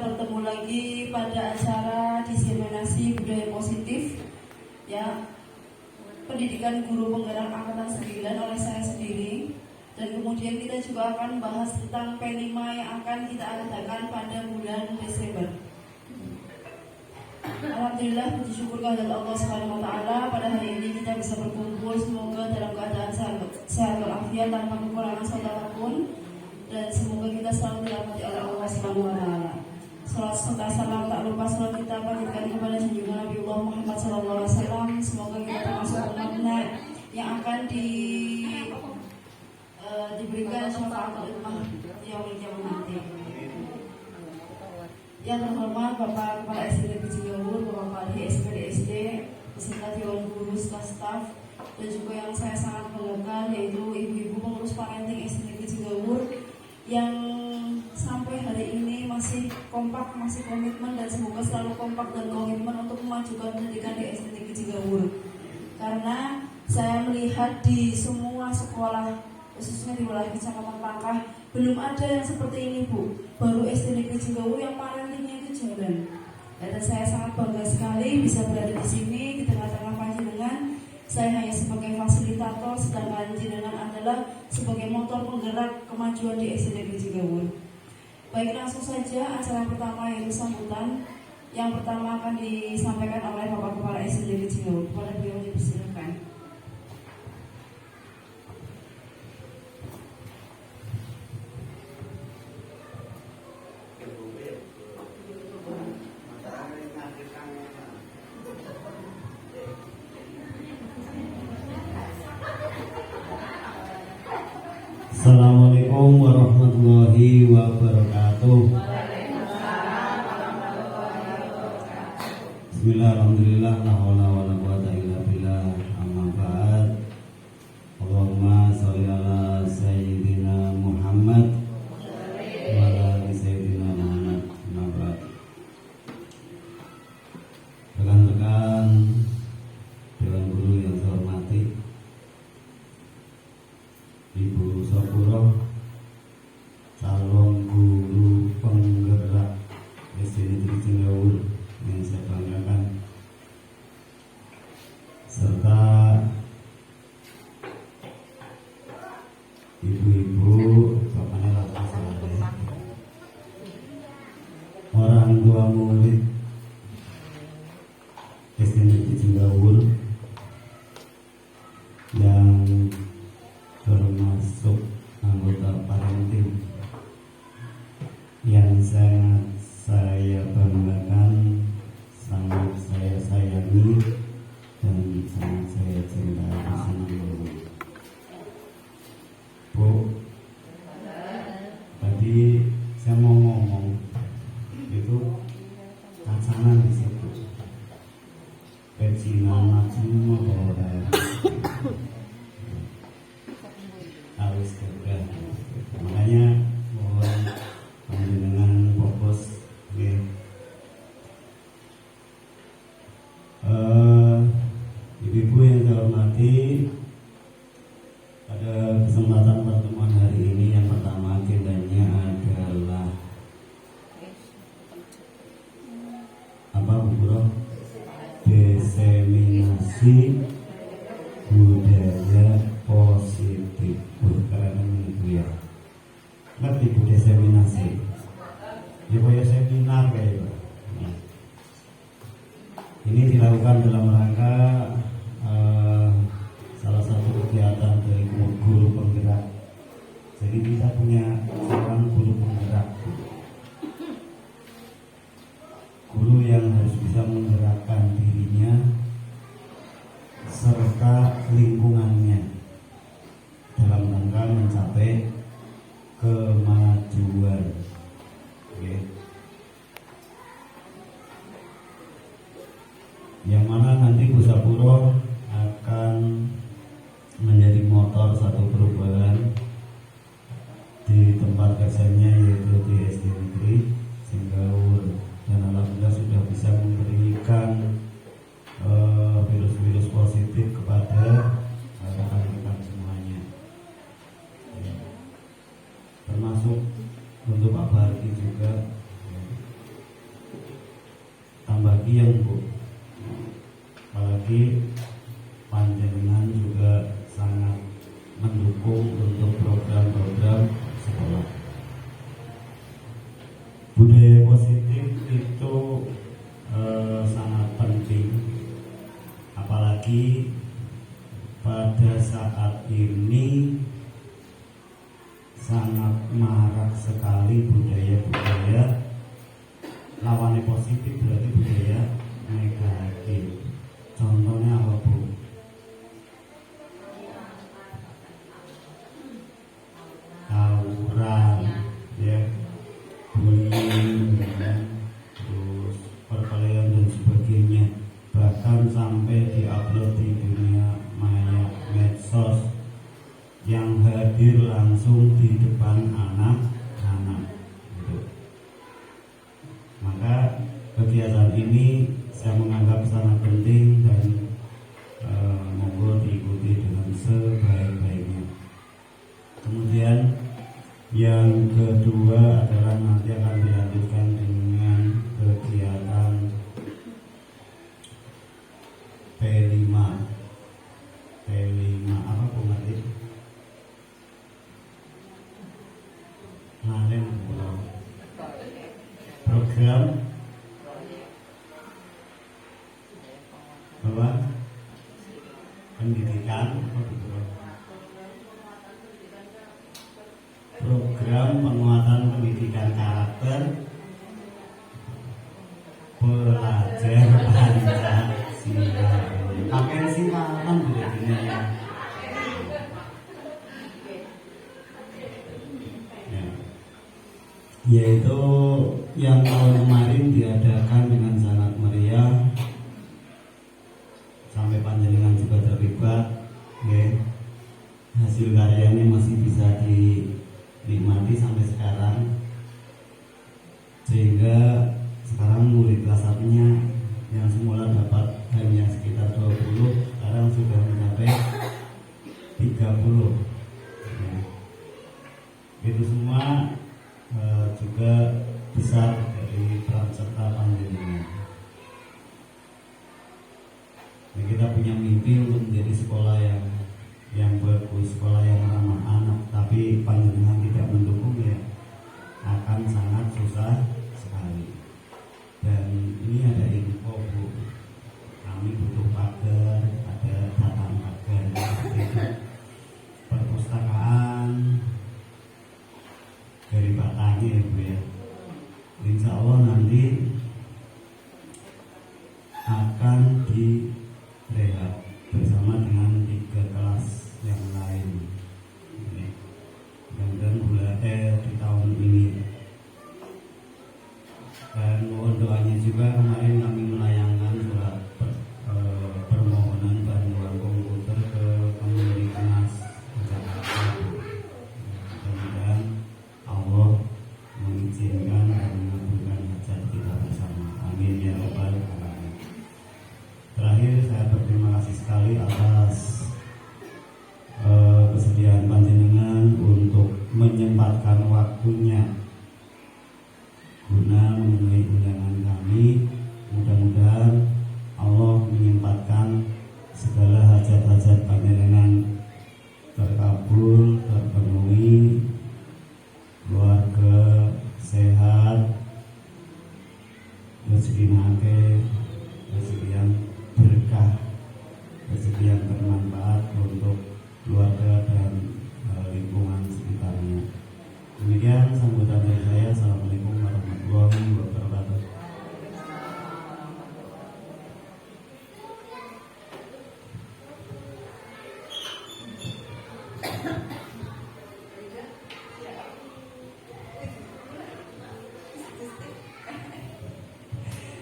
kita bertemu lagi pada acara diseminasi budaya positif ya, pendidikan guru penggerak angkatan 9 oleh saya sendiri. Dan kemudian kita juga akan bahas tentang P5 yang akan kita adakan pada bulan Desember. Alhamdulillah, puji syukur kehadirat Allah Subhanahu wa taala, pada hari ini kita bisa berkumpul semoga dalam keadaan sehat walafiat tanpa kekurangan suatu apapun, dan semoga kita selalu dirahmati oleh Allah Subhanahu wa taala. Salat serta salam tak lupa salat kita panjatkan kepada junjungan Nabi Muhammad SAW. Semoga kita termasuk umatnya yang akan diberikan syafaat ummah yaumil qiyamah nanti. Yang terhormat Bapak Kepala SD Negeri Cigawur, Bapak Kepala SPD SD, beserta Dewan Guru, staf, dan juga yang saya sangat banggakan yaitu ibu-ibu pengurus parenting SD Negeri Cigawur yang sampai hari ini masih kompak, masih komitmen, dan semoga selalu kompak dan komitmen untuk memajukan pendidikan di SD Negeri Cigawur. Karena saya melihat di semua sekolah, khususnya di wilayah Kecamatan Pangkah, belum ada yang seperti ini, Bu. Baru SD Negeri Cigawur yang parentingnya itu jalan. Dan saya sangat bangga sekali bisa berada di sini di tengah-tengah panjenengan. Saya hanya sebagai fasilitator, sedangkan jenengan adalah sebagai motor penggerak kemajuan di SD Negeri Cigawur. Baik, langsung saja acara pertama yaitu sambutan. Yang pertama akan disampaikan oleh Bapak Kepala SD Negeri Cigawur. Kepada beliau dipersilakan. Assalamualaikum warahmatullahi wabarakatuh. Bismillah, alhamdulillah, la haula wala quwata illa billah, amma ba'd. Allahumma sholli ala sayyidina Muhammad wa ala ali sayyidina Muhammad, amma ba'd. Rekan-rekan Dewan Guru yang saya hormati, Ibu Sapuro, calon guru penggerak SD Negeri Cigawur yang saya banggakan, serta ibu-ibu, bapaknya langsung saya, orang tua murid SD Negeri Cigawur yang termasuk anggota parenting yang sangat saya banggakan, sangat saya sayangi, dan sangat saya cintai bersama. Bu, tadi saya mau ngomong itu kacangan di situ, pecinan semua orang harus kerja, makanya mohon panjenengan fokus ya. Ibu-ibu yang saya hormati, pada kesempatan pertemuan hari ini yang pertama agendanya adalah apa, Bu Bro? Diseminasi budaya positif. Keren itu ya. Ngerti Bu diseminasi? Ya kayak seminar kayak gitu. Nah, ini dilakukan dalam rangka salah satu kegiatan dari guru penggerak. Jadi kita punya seorang guru penggerak, guru yang harus bisa menggerakkan dirinya serta lingkungannya dalam rangka mencapai kemajuan. Oke. Yang mana nanti Bu Sapuro akan menjadi motor satu perubahan di tempat kerjanya, yaitu di SD Negeri Cigawur, dan alhamdulillah sudah bisa memberikan virus-virus positif kepada rekan-rekan semuanya, termasuk untuk Pak Barki juga. panjenengan juga sangat mendukung untuk program-program sekolah. Budaya positif itu sangat penting, apalagi pada saat ini sangat marak sekali budaya-budaya lawannya positif, berarti budaya negatif. Contohnya apa, Bu? Tawuran, ya, bullying, terus perkelahian dan sebagainya. Bahkan sampai diupload di dunia maya medsos yang hadir langsung di depan anak-anak. Gitu. Maka kegiatan ini saya menganggap sangat penting dan monggo diikuti dengan sebaik-baiknya. Kemudian yang kedua adalah nanti akan dilanjutkan dengan kegiatan P5. P5 apa Bu Mati? Ngalen program bahwa pendidikan, program penguatan pendidikan karakter pelajar Pancasila. Pakai simpanan bedanya ya. Yaitu yang tahun kemarin diadakan dengan sangat meriah, sampai panjenengan juga terlibat, ya. Hasil karyanya masih bisa dinikmati sampai sekarang, sehingga sekarang murid kelas 1-nya yang semula dapat hanya sekitar 20 sekarang sudah mencapai 30, ya. Itu semua juga besar dari peran serta panjenengan. Ya, kita punya mimpi untuk menjadi sekolah yang bagus, sekolah yang ramah anak, tapi panjenengan tidak mendukung, ya akan sangat susah sekali. Dan ini ada info, Bu, kami butuh pagar, ada datang pagar seperti itu, perpustakaan dari Pak Tani, ya Bu, ya. Insya Allah nanti akan direhab bersama dengan 3 kelas yang lain. Mudah-mudahan di tahun ini. Dan mohon doanya juga, kemarin kami melayangkan surat permohonan bantuan komputer ke Kemendiknas Jakarta. Mudah-mudahan Allah mengizinkan dan mengabulkan hajat kita bersama. Amin ya rabbal alamin. Terakhir, saya berterima kasih sekali atas kesediaan panjenengan untuk menyempatkan waktunya guna memenuhi undangan kami. Mudah-mudahan Allah menyempatkan segala hajat-hajat panjenengan terkabul, terpenuhi, keluarga sehat, rezeki nake, rezeki yang berkah, rezeki yang bermanfaat untuk keluarga dan lingkungan sekitarnya. Demikian sambutan dari saya. Assalamualaikum warahmatullahi wabarakatuh.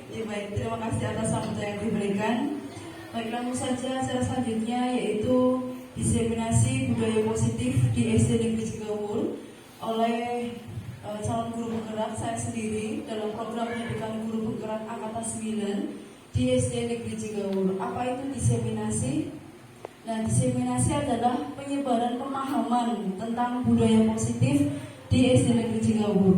Ya, baik, terima kasih atas sambutan yang diberikan. Baik, langsung saja acara selanjutnya yaitu diseminasi budaya positif di SD Negeri Cigawur oleh calon guru penggerak saya sendiri dalam program pendidikan guru penggerak angkatan 9 di SD Negeri Cigawur. Apa itu diseminasi? Nah, diseminasi adalah penyebaran pemahaman tentang budaya positif di SD Negeri Cigawur.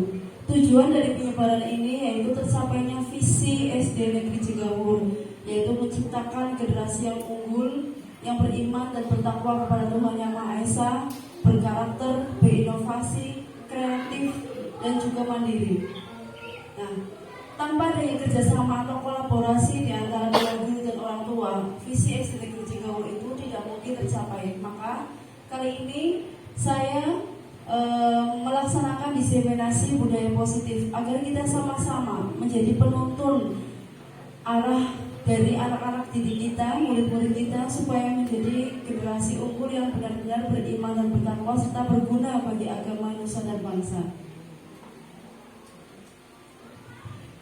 Tujuan dari penyebaran ini yaitu tercapainya visi SD Negeri Cigawur, yaitu menciptakan generasi yang unggul, yang beriman dan bertakwa kepada Tuhan Yang Maha Esa, berkarakter, berinovasi, kreatif, dan juga mandiri. Nah, tanpa adanya kerjasama atau kolaborasi di antara guru dan orang tua, visi SD Negeri Cigaul itu tidak mungkin tercapai. Maka kali ini saya melaksanakan diseminasi budaya positif agar kita sama-sama menjadi penuntun arah dari anak-anak didik kita, murid-murid kita, supaya menjadi generasi unggul yang benar-benar beriman dan bertakwa serta berguna bagi agama, nusa, dan bangsa.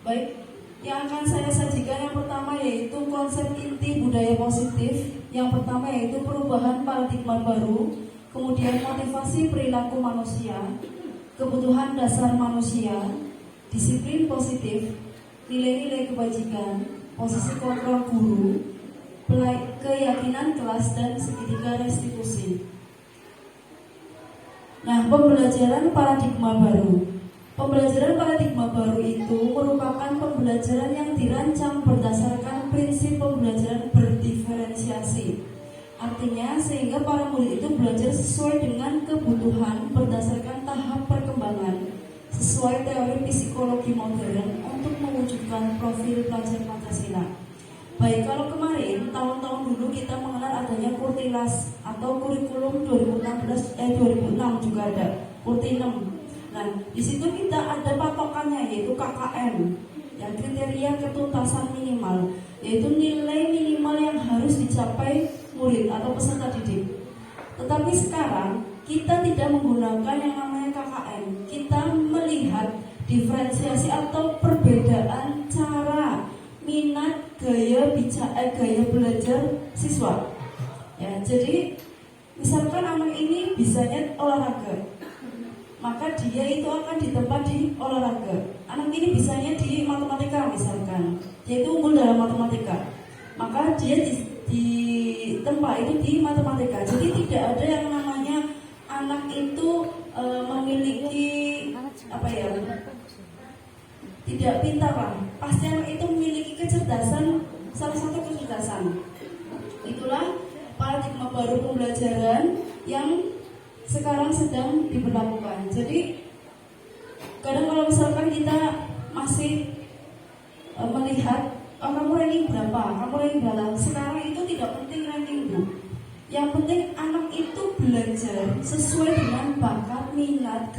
Baik, yang akan saya sajikan yang pertama yaitu konsep inti budaya positif. Yang pertama yaitu perubahan paradigma baru, kemudian motivasi perilaku manusia, kebutuhan dasar manusia, disiplin positif, nilai-nilai kebajikan, posisi kontrol guru, keyakinan kelas, dan segitiga restitusi. Nah, pembelajaran paradigma baru. Pembelajaran paradigma baru itu merupakan pembelajaran yang dirancang berdasarkan prinsip pembelajaran berdiferensiasi. Artinya, sehingga para murid itu belajar sesuai dengan kebutuhan berdasarkan tahap perkembangan, sesuai teori psikologi modern untuk mewujudkan profil pelajar Pancasila. Baik, kalau kemarin, tahun-tahun dulu kita mengenal adanya Kurtilas atau kurikulum 2006 juga ada, Kurtinem. Nah, di situ kita ada patokannya yaitu KKM, yang kriteria ketuntasan minimal, yaitu nilai minimal yang harus dicapai murid atau peserta didik. Tetapi sekarang kita tidak menggunakan yang namanya KKM. Kita melihat diferensiasi atau perbedaan cara, minat, gaya belajar siswa. Ya, jadi misalkan anak ini bisanya olahraga, maka dia itu akan ditempa di olahraga. Anak ini bisanya di matematika misalkan, dia itu unggul dalam matematika, maka dia ditempa itu di matematika. Jadi tidak ada yang namanya anak itu memiliki tidak pintar lah. Pasti anak itu memiliki kecerdasan, salah satu kecerdasan. Itulah paradigma baru pembelajaran yang sekarang sedang diberlakukan. Jadi kadang kalau misalkan kita masih melihat kamu ranking berapa, kamu ranking berapa, sekarang itu tidak penting ranking Bu. Yang penting anak itu belajar sesuai dengan bakat, minat,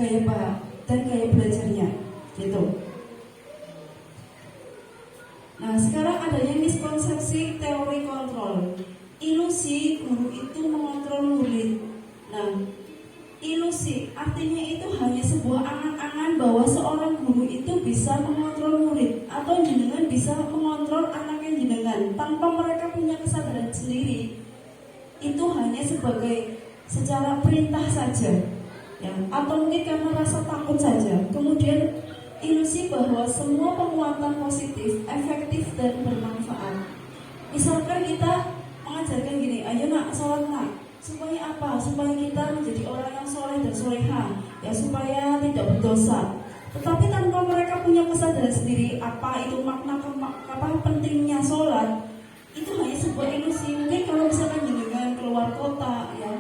dan gaya belajarnya, gitu. Nah, sekarang adanya miskonsepsi teori kontrol. Ilusi guru itu mengontrol murid. Nah, ilusi artinya itu hanya sebuah angan-angan bahwa seorang guru itu bisa mengontrol murid atau jenengan bisa mengontrol anaknya jenengan tanpa mereka punya kesadaran sendiri. Itu hanya sebagai secara perintah saja, ya, atau mungkin karena rasa takut saja. Kemudian ilusi bahwa semua penguatan positif, efektif, dan bermanfaat. Misalkan kita mengajarkan gini, ayo nak, sholat nak. Supaya apa? Supaya kita menjadi orang yang soleh dan soleha, ya, supaya tidak berdosa. Tetapi tanpa mereka punya kesadaran sendiri apa itu makna pentingnya sholat, itu hanya sebuah ilusi. Mungkin kalau misalkan jenengan keluar kota, ya,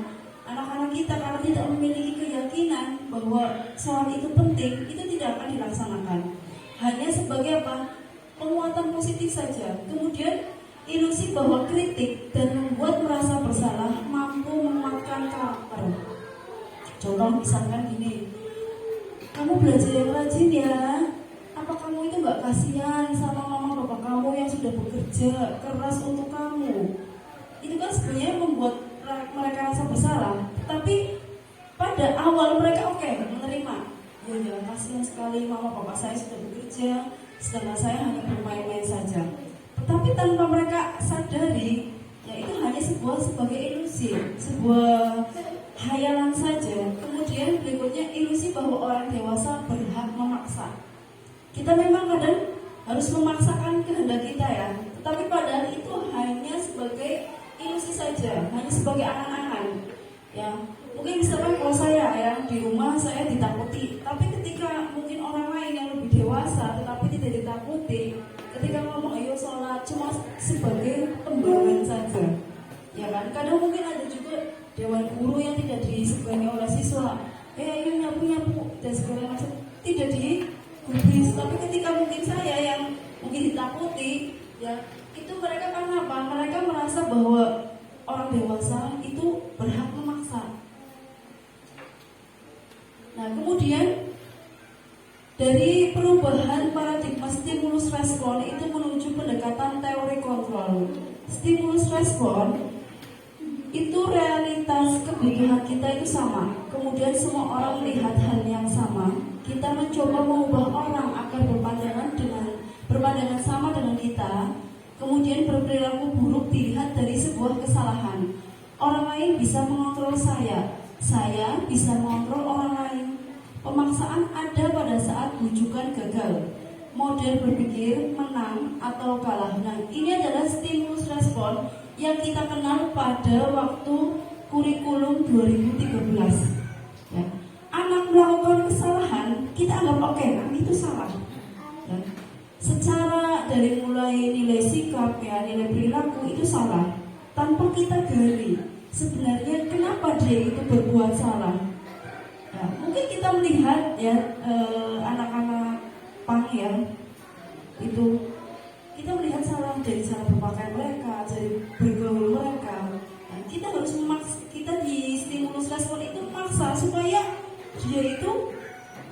anak-anak kita karena tidak memiliki keyakinan bahwa sholat itu penting, itu tidak akan dilaksanakan. Hanya sebagai apa? Penguatan positif saja. Kemudian ilusi bahwa kritik dan membuat merasa bersalah mampu menguatkan karakter. Contoh misalkan gini, kamu belajar yang rajin ya, apa kamu itu gak kasihan sama mama bapak kamu yang sudah bekerja keras untuk kamu? Itu kan sebenarnya membuat mereka rasa bersalah. Tapi pada awal mereka menerima. Ya, kasihan sekali mama bapak saya sudah bekerja, sedangkan saya hanya bermain-main saja. Tapi tanpa mereka sadari, ya itu hanya sebagai ilusi, sebuah hayalan saja. Kemudian berikutnya ilusi bahwa orang dewasa berhak memaksa. Kita memang kadang harus memaksakan kehendak kita ya, tetapi padahal itu hanya sebagai ilusi saja, hanya sebagai angan-angan. Ya, mungkin misalkan kalau saya ya di rumah saya ditakuti, tapi ketika mungkin orang lain yang lebih dewasa tetapi tidak ditakuti, ketika ngomong ayo sholat cuma sebagai kadang mungkin ada juga dewan guru yang tidak disegani oleh siswa. Ayo nyapu dan segala macam tidak digubris. Tapi ketika mungkin saya yang mungkin ditakuti, ya itu mereka karena apa? Mereka merasa bahwa orang dewasa itu berhak memaksa. Nah, kemudian dari perubahan paradigma stimulus respon itu menuju pendekatan teori kontrol. Stimulus respon itu realitas kebutuhan kita itu sama. Kemudian semua orang melihat hal yang sama. Kita mencoba mengubah orang agar berpandangan sama dengan kita. Kemudian berperilaku buruk dilihat dari sebuah kesalahan. Orang lain bisa mengontrol saya bisa mengontrol orang lain. Pemaksaan ada pada saat bujukan gagal. Model berpikir menang atau kalah. Nah, ini adalah stimulus respon yang kita kenal pada waktu kurikulum 2013. Ya. Anak melakukan kesalahan, kita anggap oke, itu salah. Ya. Secara dari mulai nilai sikap, ya, nilai perilaku itu salah. Tanpa kita gali, sebenarnya kenapa dia itu berbuat salah. Ya, mungkin kita melihat ya anak-anak pang ya itu kita melihat salah dari cara berpakaian mereka, dari bergaul mereka. Nah, kita harus kita di stimulus respon itu memaksa supaya dia itu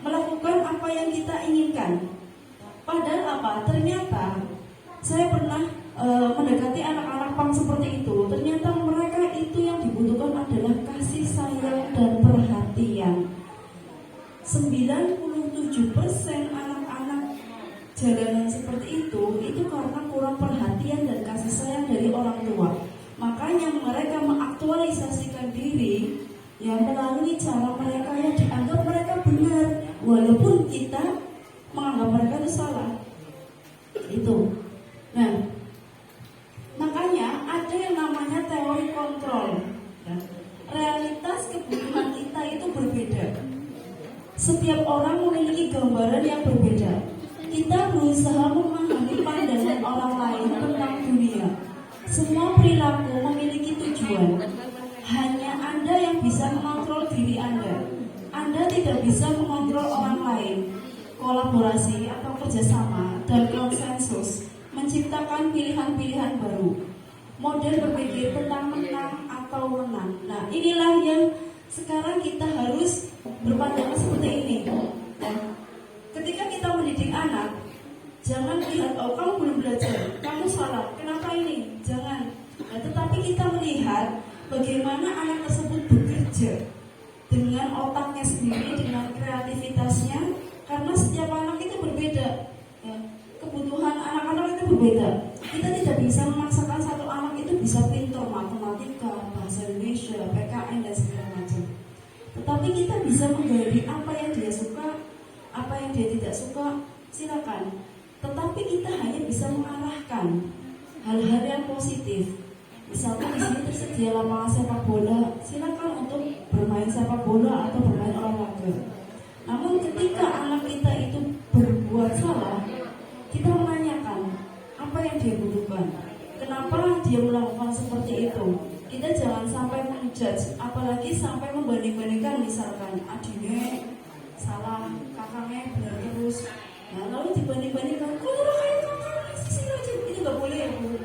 melakukan apa yang kita inginkan. Padahal apa? Ternyata saya pernah mendekati anak-anak pang seperti itu. Ternyata mereka itu yang dibutuhkan adalah kasih sayang dan perhatian. 97% anak-anak jalanan seperti itu karena kurang perhatian dan kasih sayang dari orang tua. Makanya mereka mengaktualisasikan diri yang melalui cara mereka yang dianggap mereka benar, walaupun kita menganggap mereka itu salah. Itu. Nah, makanya ada yang namanya teori kontrol. Realitas kebutuhan kita itu berbeda. Setiap orang memiliki gambaran yang berbeda. Kita berusaha memahami pandangan orang lain tentang dunia. Semua perilaku memiliki tujuan. Hanya Anda yang bisa mengontrol diri Anda. Anda tidak bisa mengontrol orang lain. Kolaborasi atau kerjasama dan konsensus menciptakan pilihan-pilihan baru. Model berpikir tentang menang atau menang. Nah, inilah yang sekarang kita harus berpandangan seperti ini. Dan ketika kita mendidik anak, jangan lihat, oh kamu belum belajar, kamu salah, kenapa ini? Jangan. Nah, tetapi kita melihat bagaimana anak tersebut bekerja dengan otaknya sendiri, dengan kreativitasnya, karena setiap anak itu berbeda. Ya, kebutuhan anak-anak itu berbeda. Kita tidak bisa memaksakan satu anak itu bisa pintar matematika, bahasa Indonesia, PKN dan segala macam. Tetapi kita bisa menggali apa yang dia suka, apa yang dia tidak suka, silakan. Tetapi kita hanya bisa mengarahkan hal-hal yang positif. Misalkan di sini tersedia lapangan sepak bola, silakan untuk bermain sepak bola atau bermain olahraga. Namun ketika anak kita itu berbuat salah, kita menanyakan apa yang dia butuhkan, kenapa dia melakukan seperti itu. Kita jangan sampai menjudge, apalagi sampai membanding-bandingkan, misalkan adiknya salah, kakaknya benar terus. Nah, lalu dibanding-bandingkan, kok kayak kakak sih aja, itu nggak boleh ya Bu.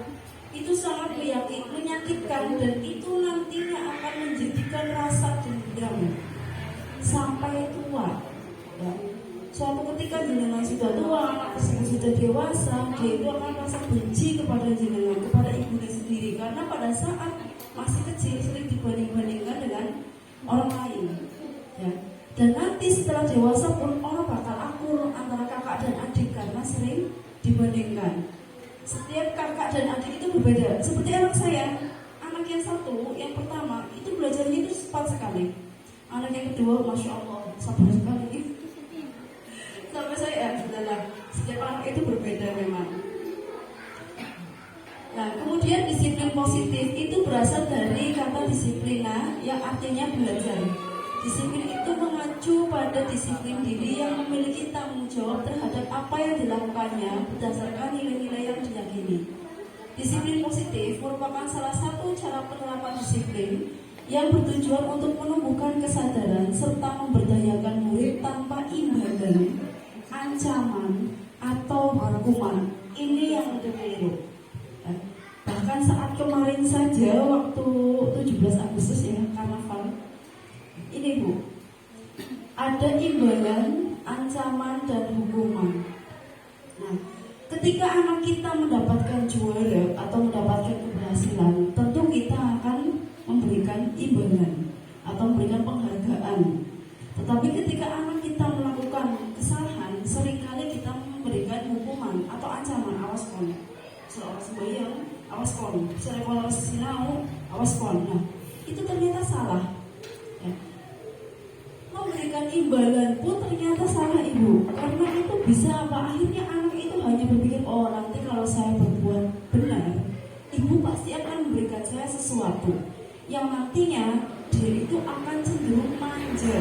Itu sangat menyakitkan dan itu nantinya akan menjadikan rasa dendam sampai tua. Ya. Suatu ketika jenengan sudah tua, anak tersebut sudah dewasa, dia itu akan merasa benci kepada jenengan, kepada ibunya sendiri, karena pada saat masih kecil sering dibanding-bandingkan dengan orang lain. Ya. Dan nanti setelah dewasa pun orang bakal akur antara kakak dan adik karena sering dibandingkan. Setiap kakak dan adik itu berbeda. Seperti anak saya, anak yang satu, yang pertama itu belajarnya itu cepat sekali. Anak yang kedua, masya Allah, sabar sekali. Sampai saya adalah setiap anak itu berbeda memang. Nah, kemudian disiplin positif itu berasal dari kata disiplina yang artinya belajar. Disiplin itu mengacu pada disiplin diri yang memiliki tanggung jawab terhadap apa yang dilakukannya berdasarkan nilai-nilai yang diyakini. Disiplin positif merupakan salah satu cara penerapan disiplin disiplin yang bertujuan untuk menumbuhkan kesadaran serta memberdayakan murid tanpa imbalan, ancaman, atau hukuman. Ini yang untuk keliru. Bahkan saat kemarin saja waktu 17 Agustus ya, karnaval, ini Bu, ada imbalan, ancaman, dan hukuman. Nah, ketika anak kita mendapatkan juara atau mendapatkan keberhasilan, tentu kita akan memberikan imbalan atau memberikan penghargaan. Tetapi ketika anak kita melakukan kesalahan, seringkali kita memberikan hukuman atau ancaman, awas kon, seorang sembahyang, awas kon, seorang sinau, awas kon. Nah, itu ternyata salah. Ya. Memberikan imbalan pun ternyata salah Ibu, karena itu bisa apa? Akhirnya anak itu hanya berpikir, oh nanti kalau saya berbuat benar, Ibu pasti akan memberikan saya sesuatu yang nantinya dia itu akan cenderung manja,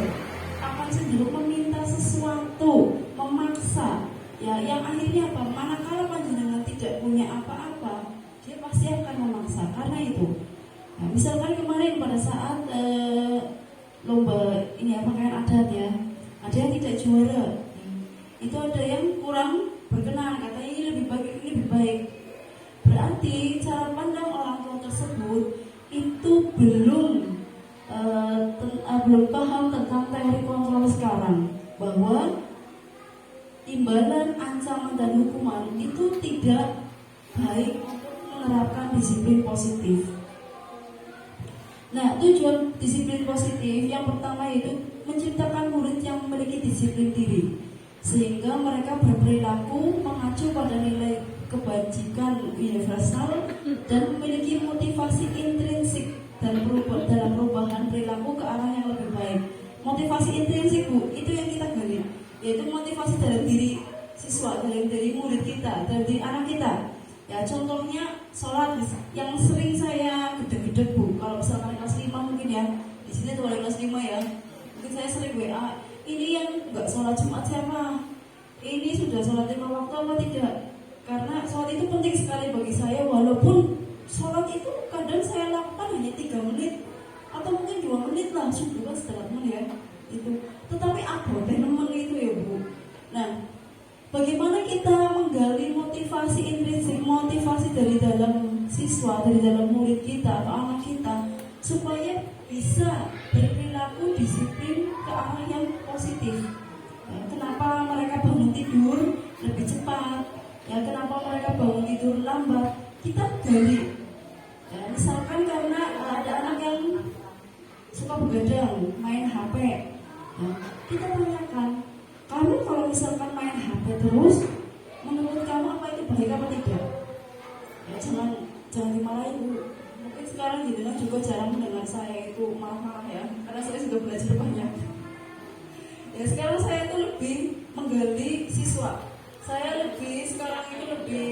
akan cenderung meminta sesuatu, memaksa. Ya, yang akhirnya apa? Manakala panjenengan tidak punya apa-apa, dia pasti akan memaksa. Karena itu, nah, misalkan kemarin pada saat lomba ini ya, pakaian adat ya, ada yang tidak juara, itu ada yang kurang berkenan, katanya ini lebih baik, ini lebih baik. Berarti cara pandang orang tua tersebut itu belum paham tentang teori kontrol sekarang, bahwa imbalan, ancaman, dan hukuman itu tidak baik untuk menerapkan disiplin positif. Nah, tujuan disiplin positif yang pertama yaitu menciptakan murid yang memiliki disiplin diri, sehingga mereka berperilaku mengacu pada nilai kebajikan universal dan memiliki motivasi intrinsik dalam perubahan perilaku ke arah yang lebih baik. Motivasi intrinsik Bu, itu yang kita gali, yaitu motivasi dalam diri siswa, dalam diri murid kita, dalam diri anak kita. Ya, contohnya sholat yang sering saya gede-gede Bu. Kalau misalkan kelas 5 mungkin ya, di sini tuh ada kelas 5 ya. Mungkin saya sering WA, ini yang nggak sholat Jumat siapa? Ini sudah sholat 5 waktu apa tidak? Karena sholat itu penting sekali bagi saya, walaupun sholat itu kadang saya lakukan hanya 3 menit atau mungkin 2 menit lah, subuh kan setengah menit ya. Itu. Tetapi abote nemen itu ya Bu. Nah, bagaimana kita menggali motivasi intrinsik, motivasi dari dalam siswa, dari dalam murid kita atau anak kita, supaya bisa berperilaku disiplin ke arah yang positif. Ya, kenapa mereka bangun tidur lebih cepat? Ya, kenapa mereka bangun tidur lambat? Kita gali. Ya, misalkan karena ada anak yang suka begadang, main HP. Ya, kita tanyakan, kamu kalau misalkan main HP terus, menurut kamu apa itu baik apa tidak? Ya, jangan dimarahin Bu. Mungkin sekarang gitu kan juga jarang mendengar saya itu marah-marah ya, karena saya sudah belajar banyak. Ya, sekarang saya itu lebih menggali siswa. Saya sekarang ini lebih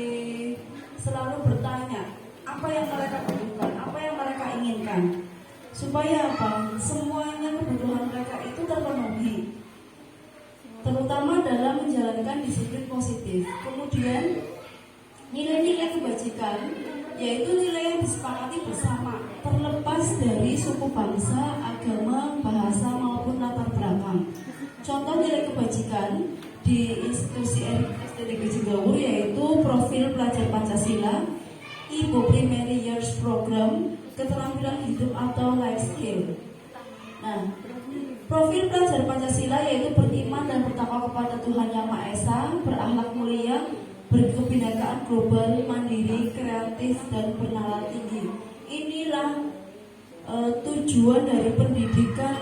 selalu bertanya, apa yang mereka butuhkan, apa yang mereka inginkan, supaya apa? Semuanya kebutuhan mereka itu terpenuhi, terutama dalam menjalankan disiplin positif. Kemudian nilai-nilai kebajikan, yaitu nilai yang disepakati bersama, terlepas dari suku bangsa, agama, bahasa maupun latar belakang. Contoh nilai kebajikan di institusi STDG Cigawur yaitu profil pelajar Pancasila, IPO Primary Years Program, keterampilan hidup atau life skill. Nah, profil pelajar Pancasila yaitu beriman dan bertakwa kepada Tuhan Yang Maha Esa, berakhlak mulia, berkebinekaan global, mandiri, kreatif, dan bernalar tinggi. Inilah tujuan dari pendidikan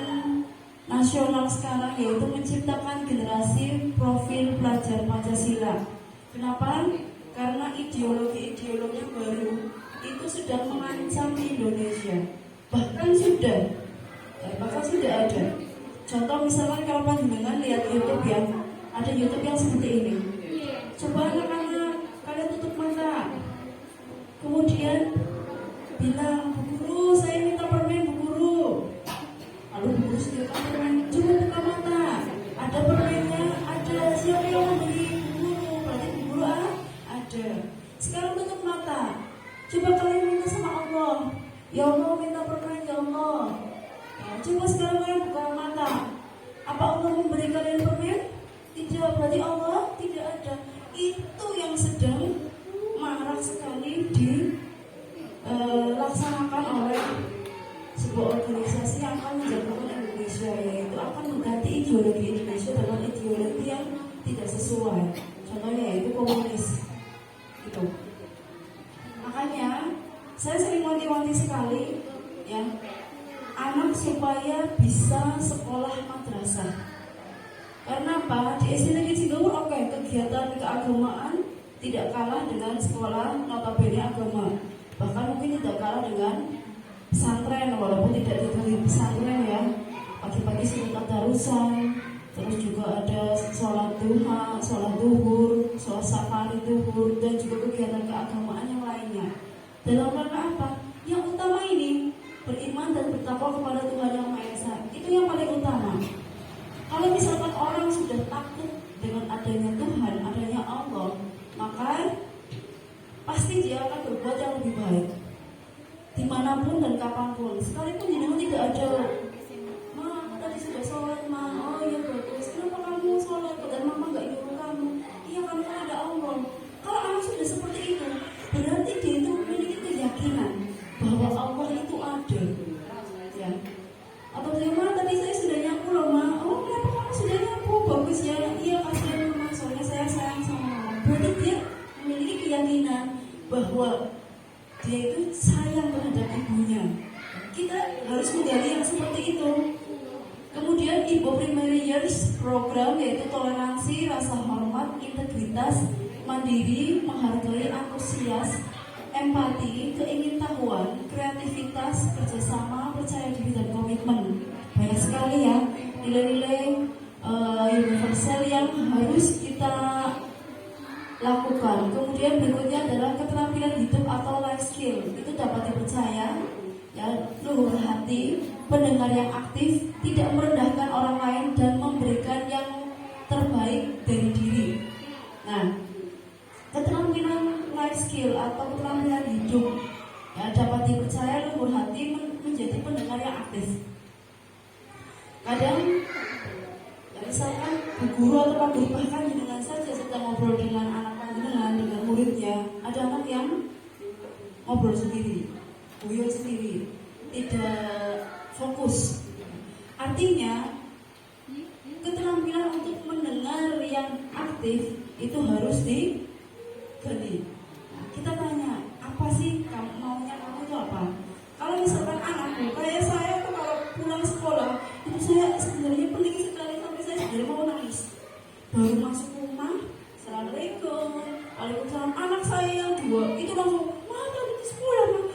nasional sekarang, yaitu menciptakan generasi profil pelajar Pancasila. Kenapa? Karena ideologi-ideologi baru itu sudah mengancam Indonesia. Bahkan sudah ada. Contoh misalkan kalau panjenengan lihat YouTube ya, ada YouTube yang seperti ini. Coba anak-anak kalian tutup mata, kemudian bilang, Bu Guru, saya minta permen Bu Guru. Lalu Bu Guru sediakan permen, coba buka mata, ada permennya, ada. Siapa yang membeli Bu Guru? Berarti Bu Guru ada. Sekarang tutup mata, coba kalian minta sama Allah, ya Allah minta permen ya Allah. Nah, coba sekarang kalian buka mata. Apa Allah memberi kalian permen? Tidak, berarti Allah tidak ada. Itu yang sedang marak sekali dilaksanakan oleh sebuah organisasi yang akan menjatuhkan Indonesia, yaitu akan mengganti ideologi Indonesia dengan ideologi yang tidak sesuai. Contohnya yaitu komunis. Gitu. Makanya saya sering wanti-wanti sekali ya, anak supaya bisa sekolah madrasah. Karena apa? Di SD Negeri Cigawur oke, kegiatan keagamaan tidak kalah dengan sekolah notabene agama. Bahkan mungkin tidak kalah dengan pesantren, walaupun tidak diberi pesantren ya. Pagi-pagi sudah tarusan, terus juga ada sholat duha, sholat duhur, sholat safari duhur, dan juga kegiatan keagamaan yang lainnya. Dalam rangka apa? Yang utama ini beriman dan bertakwa kepada Tuhan Yang Maha Esa. Itu yang paling utama. Kalau misalkan orang sudah takut dengan adanya Tuhan, adanya Allah, maka pasti dia akan berbuat yang lebih baik dimanapun dan kapanpun. Sekalipun jenengan tidak ada, ma, aku tadi sudah sholat, ma, oh iya bagus, kenapa kamu sholat? Dan mama nggak nyuruh kamu. Iya, kamu kan ada Allah. Kalau anak sudah seperti itu, berarti dia itu memiliki keyakinan bahwa Allah itu ada, ya. Atau bagaimana tadi saya sudah nyapu loh, ma. Oh, kenapa kamu sudah nyapu? Bagus ya. Iya, kasihan mama, soalnya saya sayang sama mama. Berarti dia memiliki keyakinan bahwa dia itu sayang terhadap ibunya. Kita harus menggali yang seperti itu. Kemudian Ibu Primary Years program yaitu toleransi, rasa hormat, integritas, mandiri, menghargai, antusias, empati, keingintahuan, kreativitas, kerjasama, percaya diri dan komitmen. Banyak sekali ya nilai-nilai universal yang harus kita lakukan. Kemudian berikutnya adalah keterampilan hidup atau life skill. Itu dapat dipercaya, ya, luhur hati, pendengar yang aktif, tidak merendahkan orang lain dan memberikan yang terbaik dari diri. Nah, keterampilan life skill atau keterampilan hidup, ya, dapat dipercaya luhur hati menjadi pendengar yang aktif. Kadang ya, misalkan bu guru atau pak guru bahkan dengan saja sedang ngobrol dengan anak dengan muridnya, ada anak yang ngobrol sendiri, guyon sendiri, tidak fokus. Artinya keterampilan untuk mendengar yang aktif itu harus digali. Nah, kita tanya, apa sih kamu maunya, kamu itu apa? Kalau misalkan anakku kayak saya tuh kalau pulang sekolah itu saya sebenarnya pening sekali sampai saya sebenarnya mau nangis. Baru masuk rumah, assalamualaikum, waalaikumsalam, anak saya yang dua itu langsung, wah tadi di sekolah ma,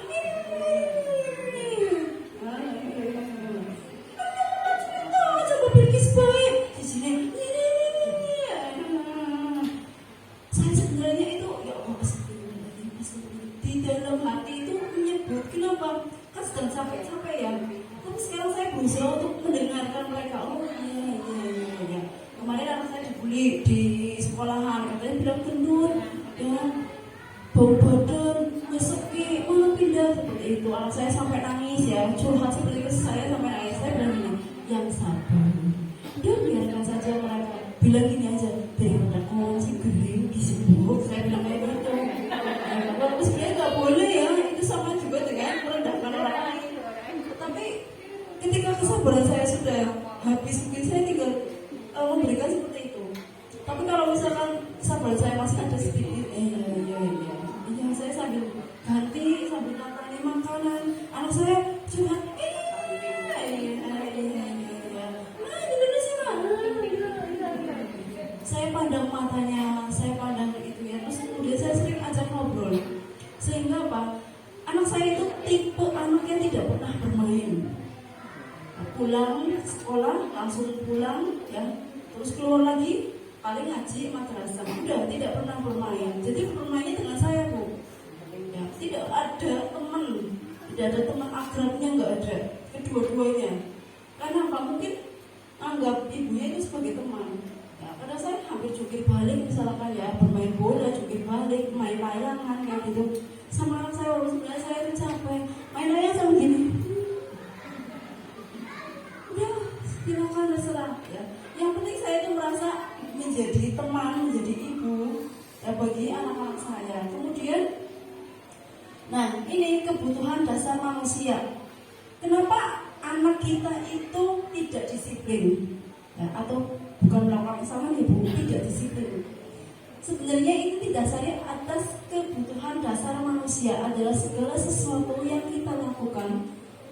coba berkis baik di sini. Saya sebenarnya itu ya Allah, di dalam hati itu menyebut, kenapa? Kan sedang capek-capek ya. Tapi sekarang saya berusaha untuk mendengarkan mereka. Oh iya. Kemarin anak saya dibully di sekolahan, katanya bilang gendut, ya, bau badan, ngeseki, mana pindah seperti itu. Anak saya sampai nangis ya, curhat seperti itu, saya sampai nangis. Saya bilang gini, yang sabar. Dia biarkan saja mereka. Bilang gini aja, daripada kau si gering disebut, saya bilang kayak gitu. Walaupun sebenarnya nggak boleh ya, itu sama juga dengan merendahkan orang lain. Tapi ketika kesabaran saya sudah habis, mungkin saya tinggal memberikan seperti itu. Tapi kalau misalkan kesabaran saya masih ada sedikit, iya, saya sambil ganti, sambil natani makanan, anak saya curhat, saya pandang matanya, saya pandang itu ya, terus kemudian saya sering ajak ngobrol. Sehingga apa? Anak saya itu tipe anak yang tidak pernah bermain. Pulang sekolah langsung pulang ya, terus keluar lagi paling ngaji madrasah, udah tidak pernah bermain. Jadi bermainnya dengan saya bu, ya, tidak ada teman, tidak ada teman akrabnya, nggak ada, kedua-duanya. Karena apa? Mungkin anggap ibunya itu sebagai teman. Ya, kadang saya hampir jungkir balik misalkan ya, bermain bola, jungkir balik, main layangan kayak gitu. sama anak saya, walaupun sebenarnya saya itu capek, mainannya sama gini. Udah, silakan terserah ya. Yang penting saya itu merasa menjadi teman, menjadi ibu ya bagi anak-anak saya. Kemudian, nah ini kebutuhan dasar manusia. Kenapa anak kita itu tidak disiplin ya, atau bukan melakukan kesalahan ibu, tidak disiplin? Sebenarnya ini didasari atas kebutuhan dasar manusia adalah segala sesuatu yang kita lakukan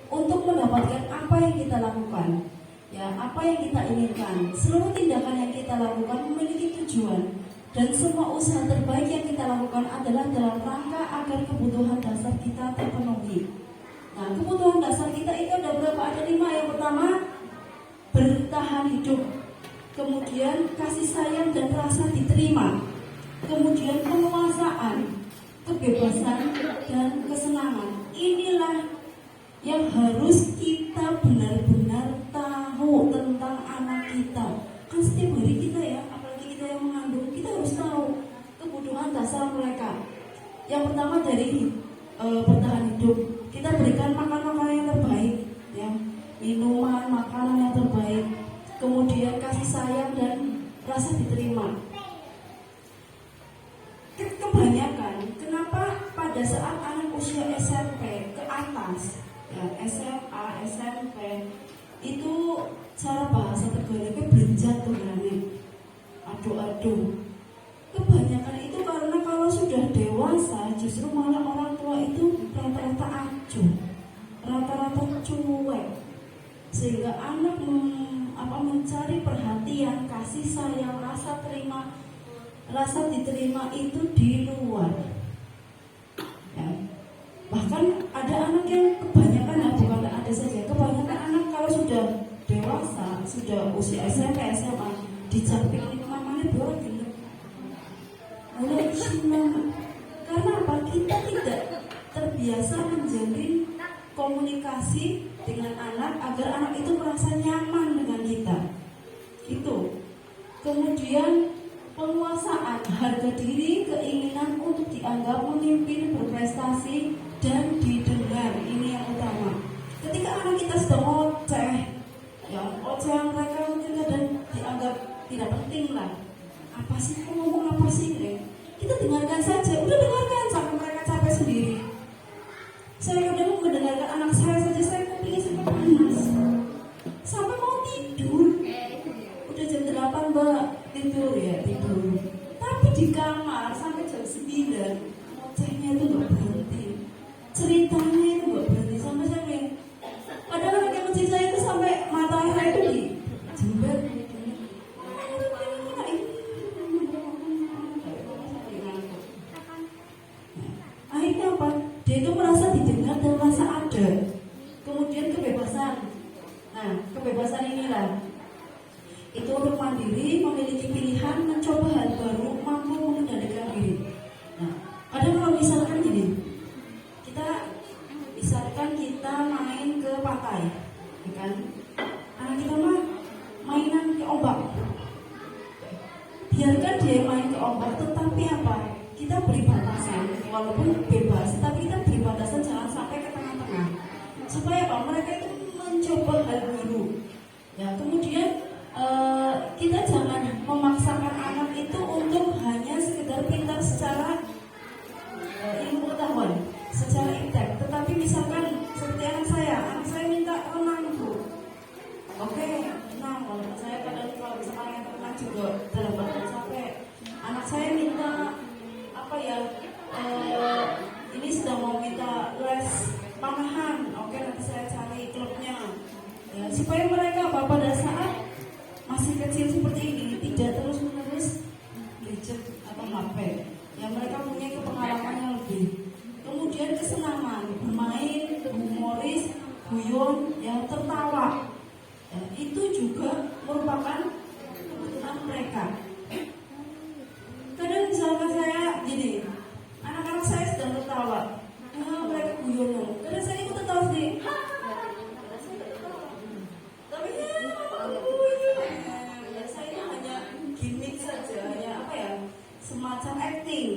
untuk mendapatkan apa yang kita lakukan, ya apa yang kita inginkan. Seluruh tindakan yang kita lakukan memiliki tujuan dan semua usaha terbaik yang kita lakukan adalah dalam rangka agar kebutuhan dasar kita terpenuhi. Nah, kebutuhan dasar kita itu ada berapa? Ada 5. Yang pertama, bertahan hidup. Kemudian kasih sayang dan rasa diterima. Kemudian penguasaan, kebebasan, dan kesenangan. Inilah yang harus kita benar-benar tahu tentang anak kita. Kan setiap hari kita ya, apalagi kita yang mengandung, kita harus tahu kebutuhan dasar mereka. Yang pertama dari bertahan hidup, kita berikan makanan yang terbaik, ya, minuman, makanan yang terbaik. Kemudian kasih sayang dan rasa diterima. Kebanyakan, kenapa pada saat anak usia SMP ke atas, ya, SMA, SMP, itu cara bahasa Tegalnya belenjat tuh berani, aduh. Kebanyakan itu karena kalau sudah dewasa, justru malah orang tua itu rata-rata acuh, rata-rata cuek, sehingga anak mencari perhatian, kasih sayang, rasa diterima itu di luar. Ya. Bahkan ada anak yang kebanyakan, bukan ada saja, kebanyakan anak kalau sudah dewasa, sudah usia SMP, SMA, dicapik di mamanya borak gitu. Mulai senang. Karena apa? Kita tidak terbiasa menjalin komunikasi dengan anak agar anak itu merasa nyaman dengan kita. Itu. Kemudian penguasaan, harga diri, keinginan untuk dianggap memimpin, berprestasi, dan didengar. Ini yang utama. Ketika anak kita sedang oceh, ya oceh mereka mungkin kadang dianggap tidak penting lah. Apa sih, kau ngomong apa sih? Kita dengarkan saja, udah dengarkan sampai mereka capek sendiri. Saya kadang mendengarkan anak saya saja, saya kupingnya sampai panas, sampai mau tidur. Udah jam 8 mbak, tidur. Tapi di kamar sampai jam 9, ngocehnya itu gak berhenti, ceritanya itu gak berhenti sampai sampai. Padahal anak yang kecil saya itu sampai mata saya itu di jembat. Akhirnya apa? Dia itu merasa didengar dan merasa ada. Kemudian kebebasan. Nah, kebebasan inilah itu untuk mandiri, memiliki pilihan, mencoba hal baru, mampu mengendalikan diri. Nah, kadang kalau misalkan gini, kita main ke pantai, ya kan? Anak kita mah mainan ke ombak. Biarkan dia main ke ombak, tetapi apa? Kita beri batasan, walaupun bebas, tapi kita beri batasan jangan sampai ke tengah-tengah. Supaya apa? Mereka itu mencoba hal baru. Ya, kemudian kita jangan memaksakan anak itu untuk hanya sekedar pintar secara ilmu pengetahuan, secara intek. Tetapi misalkan seperti anak saya minta renang bu, oke, renang. Walaupun saya kadang kalau misalkan yang renang juga dalam badan sampai. Anak saya minta apa ya? Ini sedang mau minta les panahan, oke, nanti saya cari klubnya. Ya, supaya mereka pada saat masih kecil seperti ini tidak terus-menerus gadget atau HP. Ya, mereka punya pengalaman yang lebih. Kemudian kesenangan, bermain, humoris, guyon, yang tertawa. Ya, itu juga merupakan kebutuhan mereka. Kadang misalkan saya gini, anak-anak saya sedang tertawa, mereka guyon. Kadang saya ikut tertawa sendiri. Tapi saya hanya gimmick saja, hanya semacam acting.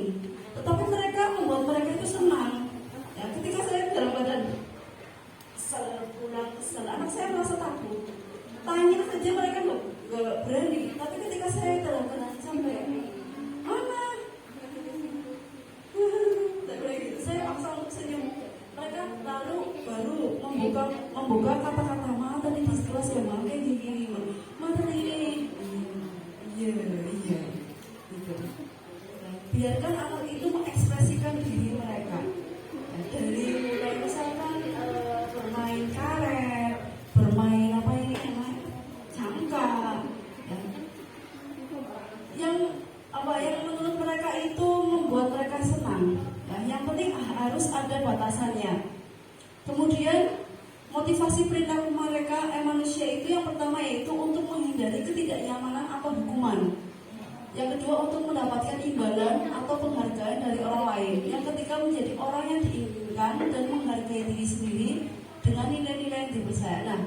Tetapi mereka membuat mereka itu senang. pulang kesel. Anak saya merasa takut. Tanya saja mereka nggak berani. Tapi ketika saya terangkan sampai mana, saya paksa untuk senyum. Mereka lalu baru membuka kata-kata ma tadi di kelas ya ma kayak gini ma tadi iya gitu. Biarkan anak itu mengekspresikan diri mereka. Dari mulai misalkan bermain karet, bermain apa ini namanya cangka, yang menurut mereka itu membuat mereka senang. Yang penting harus ada batasannya. Kemudian motivasi perilaku mereka manusia itu yang pertama yaitu untuk menghindari ketidaknyamanan atau hukuman. Yang kedua untuk mendapatkan imbalan atau penghargaan dari orang lain. Yang ketiga menjadi orang yang diinginkan dan menghargai diri sendiri dengan nilai-nilai yang dipercaya. Nah,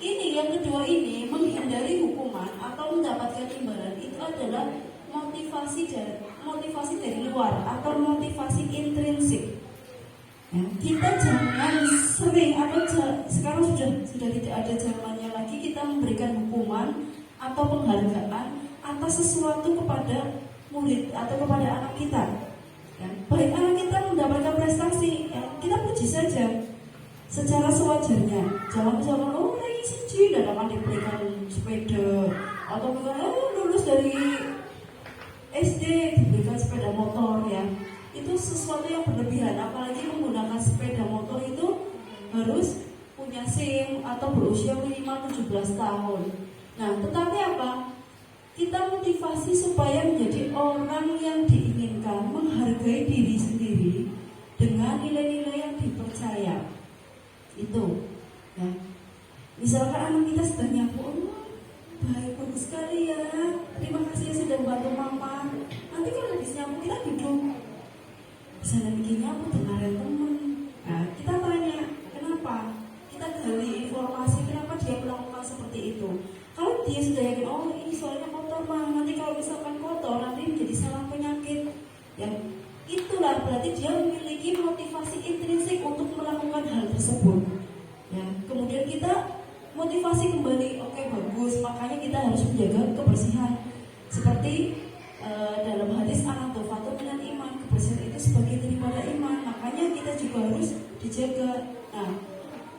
ini yang kedua ini menghindari hukuman atau mendapatkan imbalan itu adalah motivasi dari luar atau motivasi intrinsik. Ya, kita jangan sering atau sekarang sudah tidak ada zamannya lagi kita memberikan hukuman atau penghargaan atas sesuatu kepada murid atau kepada anak kita. Ya, baik anak kita mendapatkan prestasi, ya, kita puji saja secara sewajarnya. Jangan lagi siji dan akan diberikan sepeda atau lulus dari SD diberikan sepeda motor ya. Itu sesuatu yang berlebihan, apalagi menggunakan sepeda motor itu harus punya SIM atau berusia minimal 17 tahun. Nah, tetapi apa? Kita motivasi supaya menjadi orang yang diinginkan, menghargai diri sendiri dengan nilai-nilai yang dipercaya. Itu ya. Misalkan anak kita sedang nyapu, baik, bagus sekali ya, terima kasih ya sudah membantu mama. Nanti kalau habis nyapu kita duduk, bisa bikin nyapu dengarin teman. Nah, kita tanya kenapa, kita gali informasi kenapa dia melakukan seperti itu. Kalau dia sudah yakin, oh ini soalnya kotor mah, nanti kalau misalkan kotor nanti menjadi sarang penyakit. Ya, itulah berarti dia memiliki motivasi intrinsik untuk melakukan hal tersebut. Ya, kemudian kita motivasi kembali, oke, bagus, makanya kita harus menjaga kebersihan. Seperti dalam hadis an-nadhafatu minal iman, kebersihan itu sebagai daripada iman, makanya kita juga harus dijaga. Nah,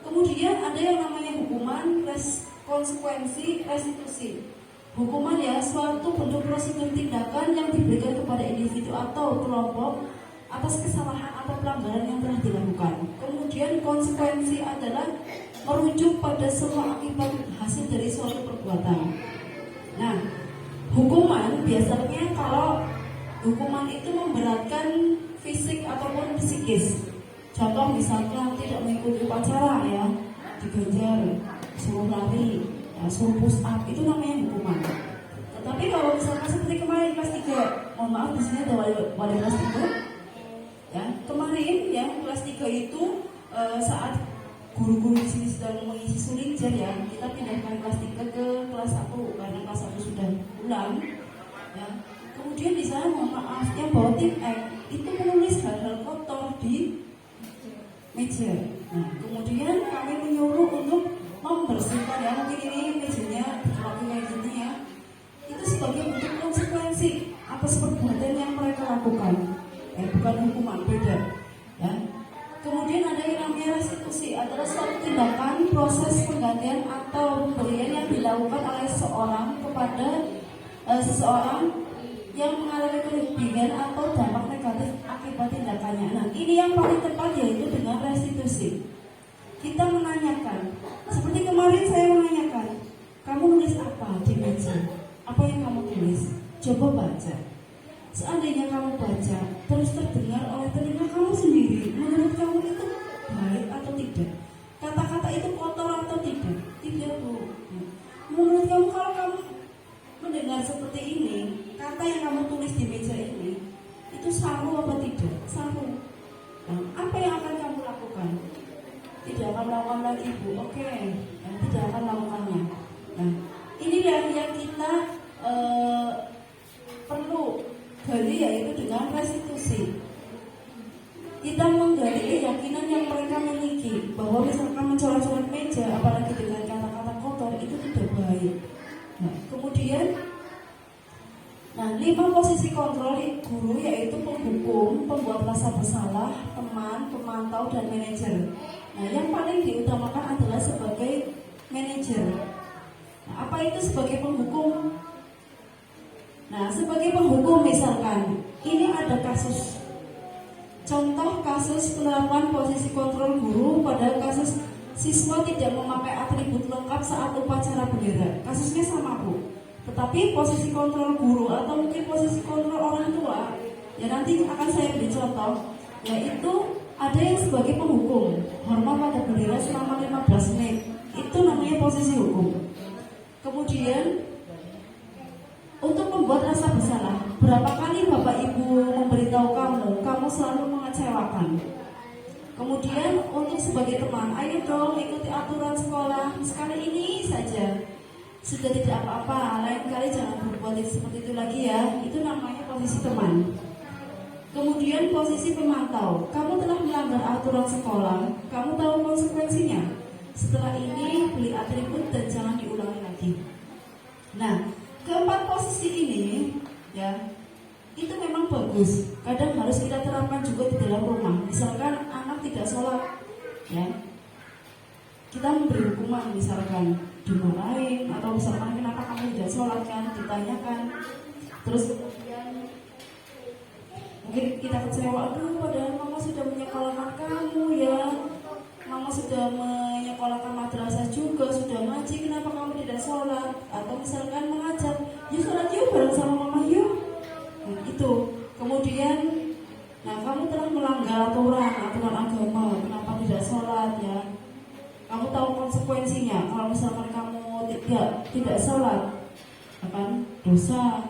kemudian ada yang namanya hukuman, konsekuensi, restitusi. Hukuman ya suatu bentuk prosedur tindakan yang diberikan kepada individu atau kelompok atas kesalahan atau pelanggaran yang telah dilakukan. Kemudian konsekuensi adalah merujuk pada semua akibat hasil dari suatu perbuatan. Nah, hukuman biasanya kalau hukuman itu memberatkan fisik ataupun psikis. Contoh misalnya tidak mengikuti upacara ya, diganjar, suruh lari, ya, suruh push up, itu namanya hukuman. Tetapi kalau misalkan seperti kemarin kelas 3, mohon maaf di sini ada wali kelas 3. Ya, kemarin ya kelas 3 itu saat guru-guru di sini sedang mengisi sulinjer ya, kita pindahkan kelas 3 ke kelas 1 karena kelas 1 sudah pulang. Ya. Kemudian di sana mohon maaf yang bawa tim X itu menulis hal-hal kotor di meja. Nah, kemudian kami menyuruh untuk membersihkan ya, mungkin ini mejanya dipakai kayak gini ya. Itu sebagai bentuk konsekuensi atas perbuatan yang mereka lakukan. Bukan hukuman, beda. Ya. Kemudian ada yang namanya restitusi, adalah suatu tindakan proses penggantian atau pemberian yang dilakukan oleh seseorang kepada seseorang yang mengalami kerugian atau dampak negatif akibat tindakannya. Nah, ini yang paling tepat yaitu dengan restitusi. Kita menanyakan, seperti kemarin saya menanyakan, kamu nulis apa di meja? Apa yang kamu tulis? Coba baca. Seandainya kamu baca terus terdengar oleh telinga kamu sendiri, menurut kamu itu baik atau tidak? Kata-kata itu kotor atau tidak? Tidak, Bu. Menurut kamu kalau kamu mendengar seperti ini, kata yang kamu tulis di meja ini, itu saru apa tidak? Saru. Nah, apa yang akan kamu lakukan? Tidak akan melakukan lagi, Bu. Oke, tidak akan melakukannya. Nah, inilah yang kita perlu gali, yaitu dengan restitusi. Kita menggali keyakinan yang mereka miliki. bahwa misalkan mencoret-coret meja, apalagi dengan kata-kata kotor, itu tidak baik. Nah, kemudian, 5 posisi kontrol guru yaitu penghukum, pembuat rasa bersalah, teman, pemantau, dan manajer. Nah, yang paling diutamakan adalah sebagai manajer. Nah, apa itu sebagai penghukum? Nah, sebagai penghukum misalkan, ini ada kasus. Contoh kasus penerapan posisi kontrol guru pada kasus siswa tidak memakai atribut lengkap saat upacara bendera. Kasusnya sama, Bu. Tetapi posisi kontrol guru atau mungkin posisi kontrol orang tua, ya nanti akan saya beri contoh, yaitu ada yang sebagai penghukum, hormat pada bendera selama 15 menit. Itu namanya posisi hukum. Kemudian untuk membuat rasa bersalah, berapa kali Bapak Ibu memberitahu kamu selalu mengecewakan. Kemudian untuk sebagai teman, ayo dong ikuti aturan sekolah, sekali ini saja. Sudah tidak apa-apa, lain kali jangan berbuat seperti itu lagi ya. Itu namanya posisi teman. Kemudian posisi pemantau, kamu telah melanggar aturan sekolah, kamu tahu konsekuensinya. Setelah ini beli atribut dan jangan diulangi lagi. Nah, keempat posisi ini ya itu memang bagus. Kadang harus kita terapkan juga di dalam rumah. Misalkan anak tidak sholat, ya kita memberi hukuman, misalkan dimarahin atau misalkan kenapa kamu tidak sholat kan, ditanyakan. Terus kemudian mungkin kita kecewa, aduh padahal mama sudah menyekolahkan kamu ya, mama sudah menyekolahkan madrasah juga, sudah ngaji, kenapa kamu tidak sholat? Atau misalkan mengajar, yuk sholat yuk bareng sama mama yuk. Nah, itu. Kemudian, kamu telah melanggar aturan agama, kenapa tidak sholat ya? Kamu tahu konsekuensinya. Kalau misalkan kamu tidak sholat, akan dosa.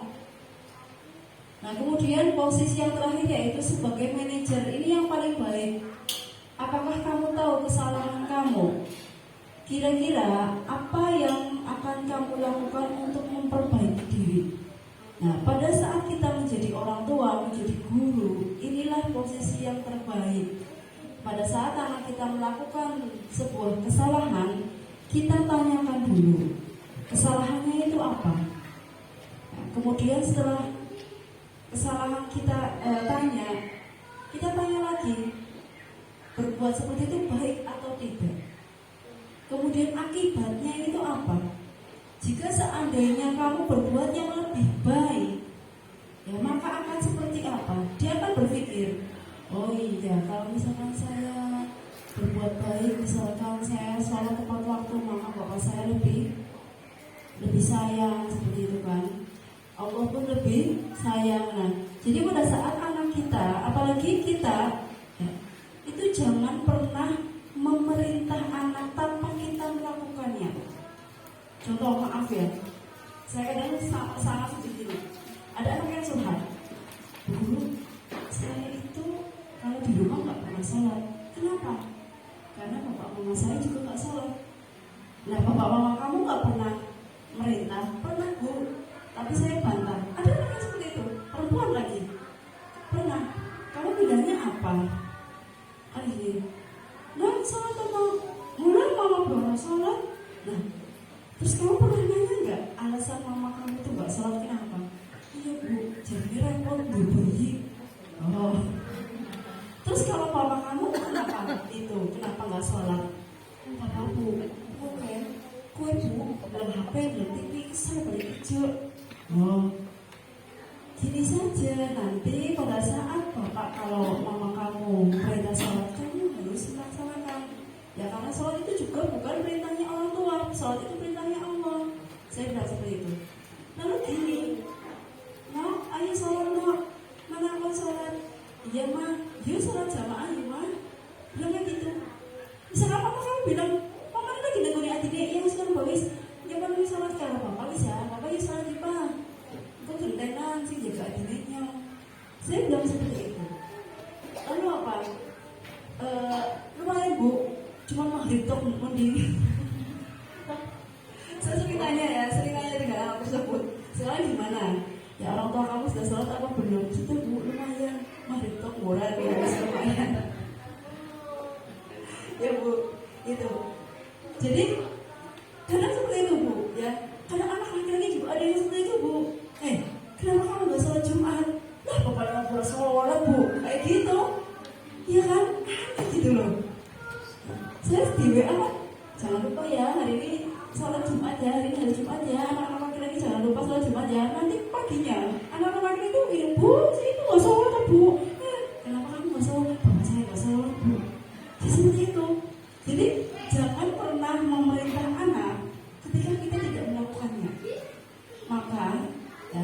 Nah, kemudian posisi yang terakhir yaitu sebagai manajer. Ini yang paling baik. Apakah kamu tahu kesalahan kamu? Kira-kira apa yang akan kamu lakukan untuk memperbaiki diri? Nah, pada saat kita menjadi orang tua, menjadi guru, inilah posisi yang terbaik. Pada saat anak kita melakukan sebuah kesalahan, kita tanyakan dulu, kesalahannya itu apa? Nah, kemudian setelah kesalahan kita kita tanya lagi, berbuat seperti itu baik atau tidak? Kemudian akibatnya itu apa? Jika seandainya kamu berbuat yang lebih baik, ya maka akan seperti apa? Dia akan berpikir, oh iya, kalau misalkan saya berbuat baik, misalkan saya sholat tepat waktu, maka bapak saya lebih sayang, seperti itu kan. Allah pun lebih sayang. Nah, jadi pada saat anak kita, apalagi kita, ya, itu jangan pernah memerintah anak tanpa kita melakukannya. Contoh, maaf ya, saya kadang sangat seperti ini. Ada anak yang curhat, Bu, saya itu kalau di rumah nggak pernah sholat. Kenapa? Karena bapak mama saya juga nggak sholat. Nah, bapak mama kamu nggak pernah merintah? Pernah, Bu, tapi saya bantah. Ada anak yang seperti itu, perempuan lagi. Pernah. Kamu bidangnya apa? Gini. Nah, sholat atau mulai mama baru sholat. Nah, terus kamu pernah nanya nggak alasan mama kamu itu nggak sholat kenapa? Iya, Bu, jadi repot bayi. Oh. Terus kalau mama kamu kenapa nggak sholat? Papa, Bu, oke, kue Bu, belum HP, belum TV, kesel balik hijau. Oh, gini saja, nanti pada saat bapak kalau mama kamu perintah sholat, kamu harus melaksanakan. Ya karena sholat itu juga bukan perintahnya orang tua, sholat itu perintahnya Allah. Saya bilang seperti itu. Lalu gini, ayo sholat mana aku sholat? Iya mah, yuk sholat jamaah ya mah. Bilangnya gitu. Misalnya apa kamu bilang, mama ini lagi nengoni adiknya, yang sekarang bagus. Ya mana nih sholat kalau bapak bisa, bapak ya sholat di pak. Kau gentenan sih jaga adiknya. Saya bilang seperti itu. Lalu apa? Lumayan Bu, cuma maghrib tok mending. Saya sering tanya dengan anak tersebut, sekarang gimana? Ya orang tua kamu sudah sholat apa belum? Sudah Bu, lumayan maghrib tok murah ya, lumayan. Ya Bu, Jadi kadang seperti itu Bu, ya. Kadang anak laki-laki juga ada yang seperti itu Bu. Kenapa kamu nggak sholat Jumat? Lah bapaknya nggak boleh sholat Bu, kayak gitu. Iya kan? Aneh gitu loh. Saya di WA, jangan lupa ya hari ini sholat Jumat ya, hari ini hari Jumat ya, anak-anak laki-laki jangan lupa sholat Jumat ya. Nanti paginya anak-anak laki-laki itu bilang, Bu, saya itu nggak sholat Bu. Kenapa kamu nggak sholat? Bapak saya nggak sholat Bu. Jadi seperti itu. Jadi jangan pernah memerintah anak ketika kita tidak melakukannya. Maka ya,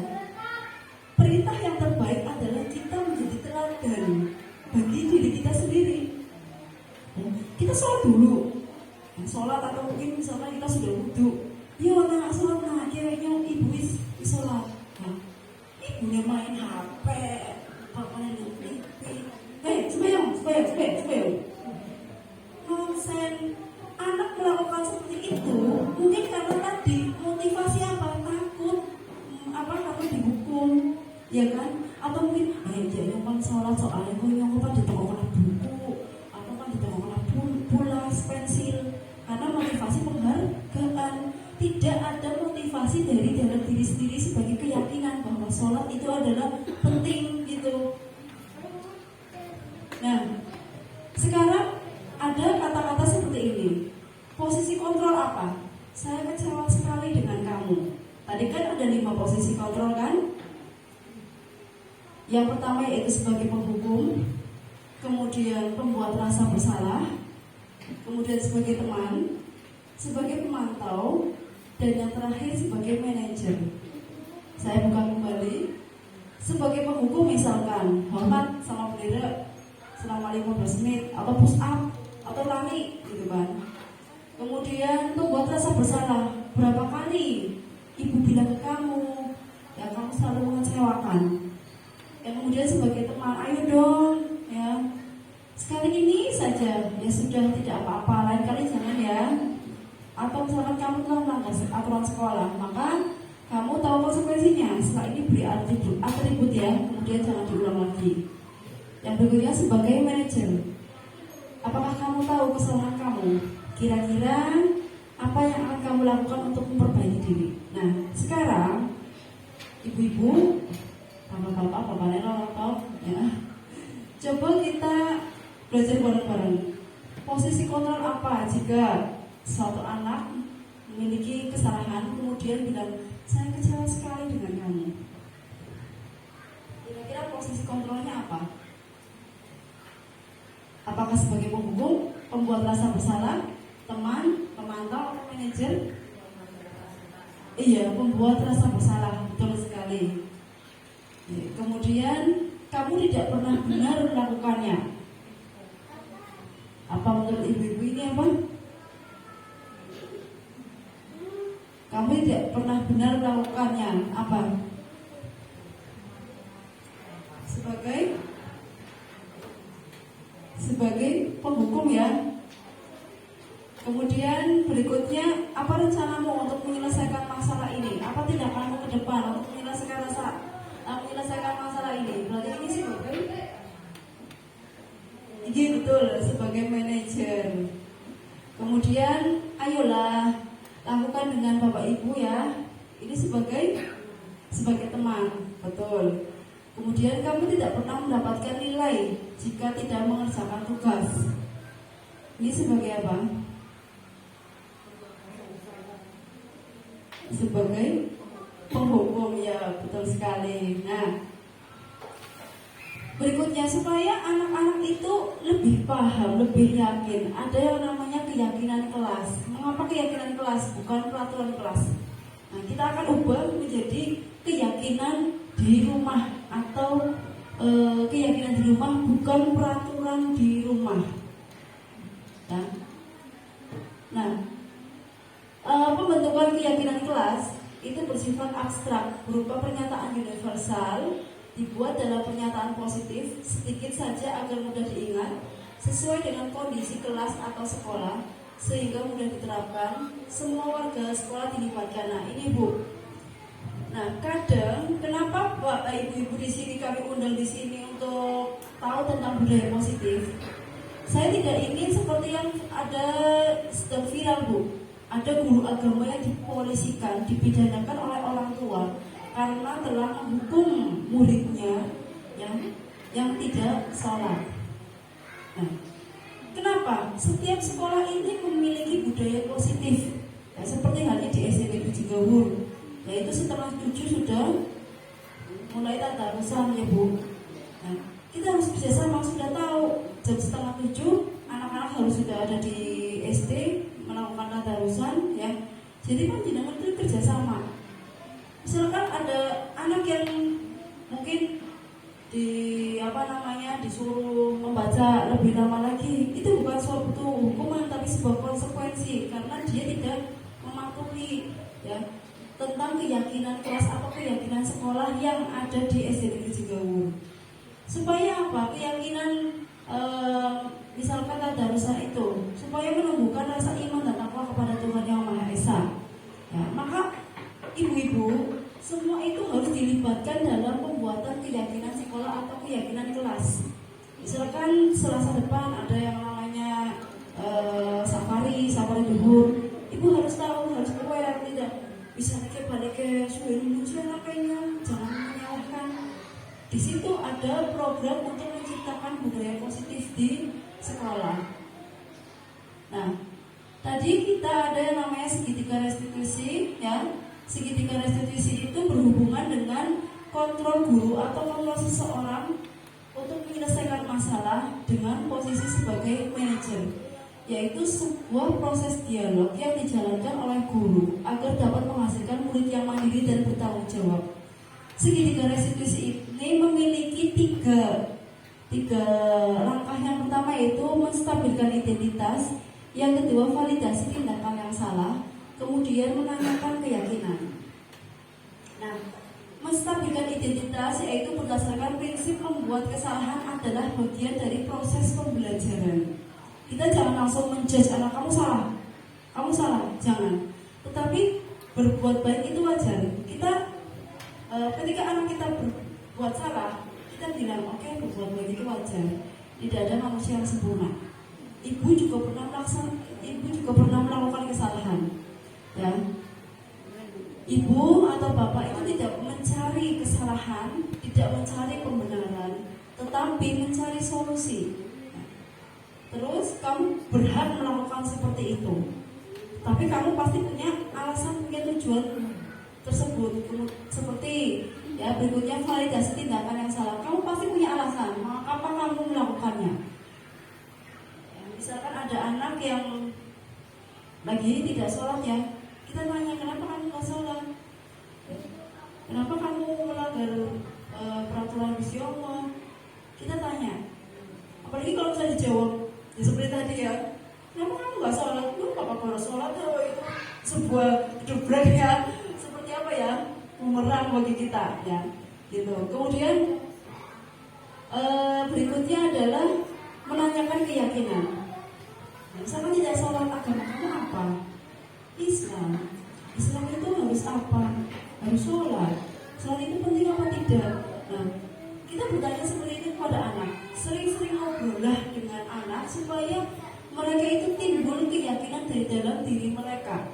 perintah yang terbaik adalah kita menjadi teladan bagi diri kita sendiri. Kita sholat dulu, sholat atau mungkin misalnya kita sudah wudhu, yo nak sholat nak, kayaknya ibu sholat, ibunya main HP, bapaknya nonton TV. Sembayang. Nonsen. Anak melakukan seperti itu mungkin karena tadi motivasi apa? Takut dihukum, ya kan? Atau mungkin dia nyumbang sholat soalnya gue nyumbang di toko buku atau kan di toko pulas pensil, karena motivasi penghargaan. Tidak ada motivasi dari dalam diri sendiri sebagai keyakinan bahwa sholat itu adalah penting gitu. Nah, sekarang ada kata-kata seperti ini. Posisi kontrol apa? Saya kecewa sekali dengan kamu. Tadi kan ada 5 posisi kontrol kan? Yang pertama yaitu sebagai penghukum, kemudian pembuat rasa bersalah, kemudian sebagai teman, sebagai pemantau, dan yang terakhir sebagai manajer. Saya buka kembali. Sebagai penghukum misalkan hormat sama bendera selama 15 menit atau push up atau lari gitu kan. Kemudian membuat rasa bersalah, berapa kali ibu bilang ke kamu ya kamu selalu mengecewakan. Yang kemudian sebagai teman, ayo dong ya, sekali ini saja ya sudah, tidak apa-apa, lain kali jangan ya. Atau misalkan kamu telah melanggar aturan sekolah, maka kamu tahu konsekuensinya. Setelah ini beri atribut ya, kemudian jangan diulang lagi. Yang berikutnya sebagai manajer, apakah kamu tahu kesalahan kamu? Kira-kira apa yang akan kamu lakukan untuk memperbaiki diri? Nah, sekarang ibu-ibu, bapak-bapak, bapak nenek, ya, coba kita belajar bareng-bareng. Posisi kontrol apa jika suatu anak memiliki kesalahan kemudian bilang, saya kecewa sekali dengan kamu? Kira-kira posisi kontrolnya apa? Apakah sebagai penghukum, pembuat rasa bersalah, teman, pemantau, atau manajer? Iya, pembuat rasa bersalah, betul sekali. Kemudian kamu tidak pernah benar melakukannya. Apa menurut ibu-ibu ini apa? Kamu tidak pernah benar melakukannya. Apa? Sebagai penghukum ya. Kemudian berikutnya, apa rencanamu untuk menyelesaikan masalah ini? Apa tindakanmu ke depan untuk menyelesaikan masalah ini? Berarti ini sebagai betul, sebagai manajer. Kemudian ayolah lakukan dengan Bapak Ibu ya. Ini sebagai teman, betul. Kemudian kamu tidak pernah mendapatkan nilai jika tidak mengerjakan tugas. Ini sebagai apa? Sebagai penghukum ya, betul sekali. Nah, berikutnya supaya anak-anak itu lebih paham, lebih yakin, ada yang namanya keyakinan kelas. Mengapa keyakinan kelas? Bukan peraturan kelas. Nah, kita akan ubah menjadi keyakinan di rumah atau keyakinan di rumah, bukan peraturan di rumah. Nah, pembentukan keyakinan kelas itu bersifat abstrak, berupa pernyataan universal, dibuat dalam pernyataan positif sedikit saja agar mudah diingat, sesuai dengan kondisi kelas atau sekolah, sehingga mudah diterapkan. Semua warga sekolah dilibatkan. Nah, ini Bu. Nah, kadang kenapa Bapak Ibu-ibu di sini kami undang di sini untuk tahu tentang budaya positif? Saya tidak ingin seperti yang ada sedang viral, Bu. Ada guru agama yang dipolisikan, dipidanakan oleh orang tua karena telah menghukum muridnya yang tidak sholat. Nah, kenapa? Setiap sekolah ini memiliki budaya positif, ya, seperti halnya di SDN Cigawur, yaitu setengah 7 sudah mulai tadarusan, ya Bu. Nah, kita harus bekerjasama, sudah tahu jam setengah 7 anak-anak harus sudah ada di SD melakukan tadarusan, ya. Jadi kan jenengan itu kerjasama. Misalkan ada anak yang mungkin disuruh membaca lebih lama lagi, itu bukan suatu hukuman tapi sebuah konsekuensi karena dia tidak mematuhi, ya, tentang keyakinan kelas atau keyakinan sekolah yang ada di SD Negeri Cigawur. Supaya apa? Keyakinan misalkan tadarusan itu supaya menumbuhkan rasa iman dan takwa kepada Tuhan Yang Maha Esa, ya, maka ibu-ibu semua itu harus dilibatkan dalam pembuatan keyakinan sekolah atau keyakinan kelas. Misalkan Selasa depan ada yang namanya safari duhur, ibu harus tahu, harus aware, tidak bisa balik ke sudah muncul kayaknya, jangan menyalahkan. Di situ ada program untuk menciptakan budaya positif di sekolah. Nah, tadi kita ada yang namanya segitiga restitusi, ya. Segitiga restitusi itu berhubungan dengan kontrol guru atau kontrol seseorang untuk menyelesaikan masalah dengan posisi sebagai manajer, yaitu sebuah proses dialog yang dijalankan oleh guru agar dapat menghasilkan murid yang mandiri dan bertanggung jawab. Segitiga restitusi ini memiliki tiga langkah. Yang pertama yaitu menstabilkan identitas, yang kedua validasi tindakan yang salah, kemudian menanyakan keyakinan. Nah, menstabilkan identitas yaitu berdasarkan prinsip membuat kesalahan adalah bagian dari proses pembelajaran. Kita jangan langsung menjudge anak kamu salah, jangan. Tetapi berbuat baik itu wajar. Ketika anak kita berbuat salah, kita bilang oke, berbuat baik itu wajar. Tidak ada manusia yang sempurna. Ibu juga pernah melakukan kesalahan, ya. Ibu atau bapak itu tidak mencari kesalahan, tidak mencari pembenaran, tetapi mencari solusi. Terus kamu berhak melakukan seperti itu, tapi kamu pasti punya alasan, punya tujuan tersebut. Seperti, ya, berikutnya validasi tindakan yang salah. Kamu pasti punya alasan mengapa kamu melakukannya. Ya, misalkan ada anak yang lagi tidak sholat, ya, kita tanya kenapa kamu tidak sholat, kenapa kamu melanggar peraturan Gusti Allah. Kita tanya, apalagi kalau bisa dijawab ya seperti tadi, ya, kenapa kamu nggak sholat? Lu nggak apa-apa harus sholat, tuh itu sebuah gebrak, ya, seperti apa, ya, bumerang bagi kita, ya, gitu. Kemudian berikutnya adalah menanyakan keyakinan. Misalkan tidak sholat, agama kamu apa? Islam itu harus apa? Harus sholat. Sholat itu penting apa tidak? Nah, kita bertanya seperti ini kepada anak. Sering-sering ngobrollah dengan anak supaya mereka itu timbul keyakinan dari dalam diri mereka.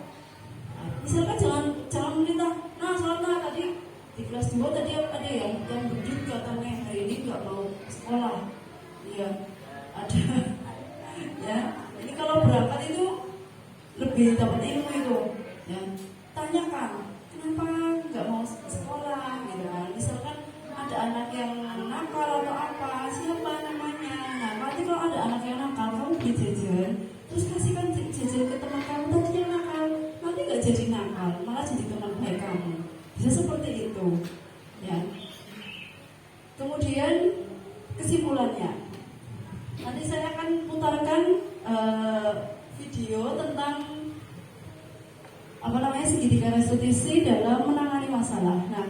Nah, misalkan jangan meminta, sholat tadi di kelas 2 tadi ada yang berdiri katanya hari ini nggak mau sekolah, ya, ada, ya. Ini kalau berangkat itu lebih dapat ilmu itu, ya. Tanyakan kenapa nggak mau sekolah, gitu kan. Misalkan ada anak yang nakal atau apa, siapa namanya. Nah, nanti kalau ada anak yang nakal, kamu beli jajan, terus kasihkan jajan ke teman kamu tadi yang nakal, nanti nggak jadi nakal, malah jadi teman baik kamu. Bisa seperti itu, ya. Kemudian kesimpulannya, nanti saya akan putarkan video tentang segitiga restitusi dalam menangani masalah. Nah,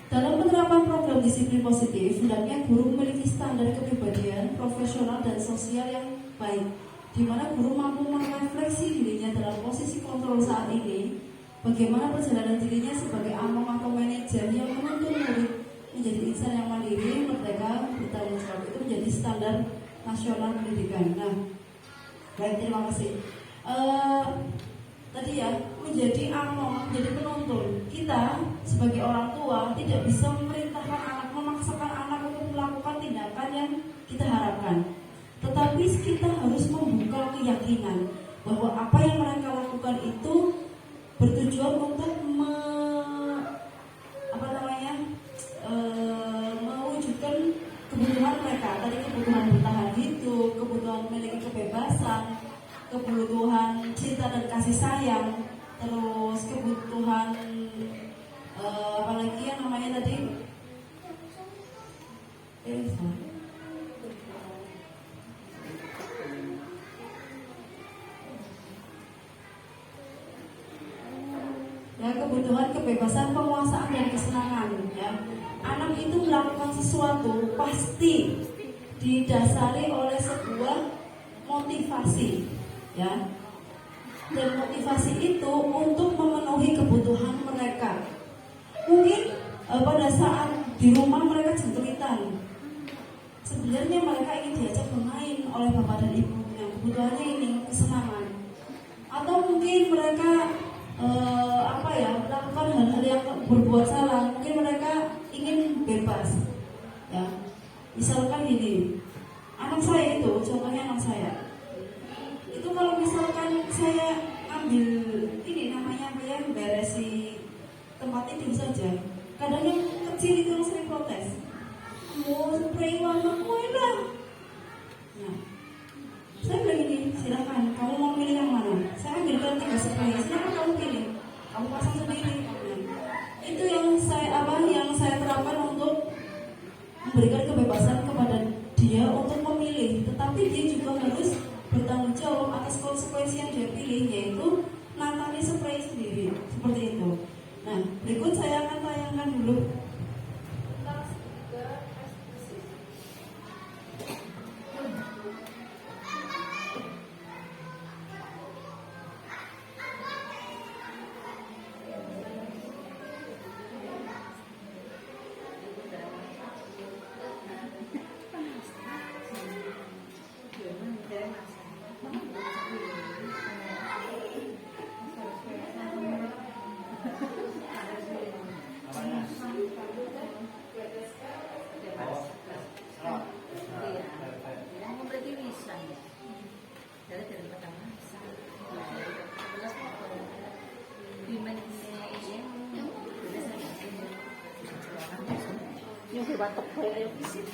dalam penerapan program disiplin positif, hendaknya guru memiliki standar kepribadian, profesional dan sosial yang baik, di mana guru mampu merefleksi dirinya dalam posisi kontrol saat ini, bagaimana perjalanan dirinya sebagai among atau manajer yang menuntun murid menjadi insan yang mandiri, merdeka, bertanggung jawab. Itu menjadi standar Nasional Pendidikan. Nah, baik, terima kasih. Tadi ya, menjadi penuntun. Kita sebagai orang tua tidak bisa memerintahkan anak, memaksakan anak untuk melakukan tindakan yang kita harapkan. Tetapi kita harus membuka keyakinan bahwa apa yang mereka lakukan itu bertujuan untuk mewujudkan kebutuhan mereka. Tadi kebutuhan bertahan hidup, kebutuhan memiliki kebebasan, kebutuhan cinta dan kasih sayang, terus kebutuhan apalagi yang namanya tadi ya, kebutuhan kebebasan, penguasaan dan kesenangan. Ya, anak itu melakukan sesuatu pasti didasari oleh sebuah motivasi, ya, dan motivasi itu untuk memenuhi kebutuhan mereka. Mungkin pada saat di rumah mereka jenturitan, sebenarnya mereka ingin diajak bermain oleh bapak dan ibunya, kebutuhannya ini kesenangan. Atau mungkin mereka melakukan hal-hal yang berbuat salah, mungkin mereka ingin bebas, ya. Misalkan gini, anak saya itu, contohnya anak saya itu, kalau misalkan saya ambil ini namanya beresi tempat tidur saja, kadang yang kecil itu sering protes, mau spray warna lah. Nah, saya bilang gini, silakan kamu mau pilih yang mana, saya ambilkan 3 spray, silakan kamu pilih, kamu pasang sendiri. Itu yang saya terapkan untuk memberikan kebebasan kepada dia untuk memilih, tetapi dia juga harus bertanggung jawab atas konsekuensi yang dia pilih, yaitu natani spray sendiri, seperti itu. Nah, berikut saya akan tayangkan dulu. Yung batok ko ay isip.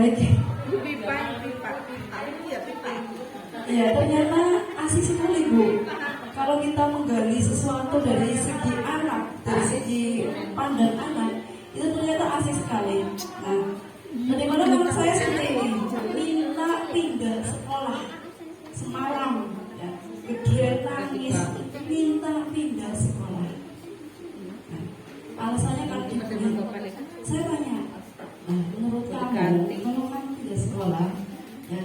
baik. Pipa, pipa, pipa. Iya, pipa. Ya, ternyata asik sekali Bu. Kalau kita menggali sesuatu dari segi anak, dari segi pandang anak, itu ternyata asik sekali. Nah, bagaimana menurut saya seperti ini, minta pindah sekolah semalam, ya, gede nangis, minta pindah sekolah. Nah, alasannya kan saya tanya, nah, menurut kamu, kalau kamu pindah sekolah, ya,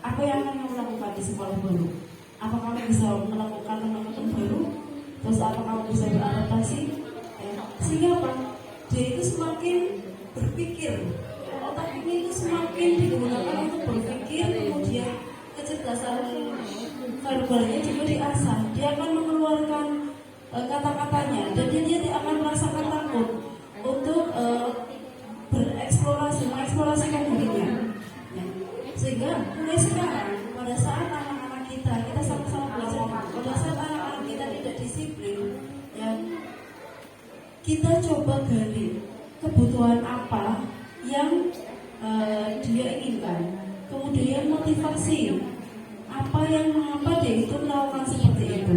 apa yang akan kamu lakukan di sekolah baru? Apa kamu bisa melakukan teman-teman baru? Terus apa kamu bisa beradaptasi? Sehingga apa? Dia itu semakin berpikir, otak ini itu semakin digunakan untuk berpikir, kemudian kecerdasan verbalnya juga diasah. Dia akan mengeluarkan kata-katanya, dan dia tidak akan merasakan takut untuk bereksplorasi, mengeksplorasikan dirinya. Ya. Sehingga mulai sekarang, pada saat anak-anak kita sama-sama belajar, pada saat anak-anak kita tidak disiplin, ya, kita coba gali kebutuhan apa yang dia inginkan, kemudian motivasi apa yang mengapa dia itu melakukan seperti itu.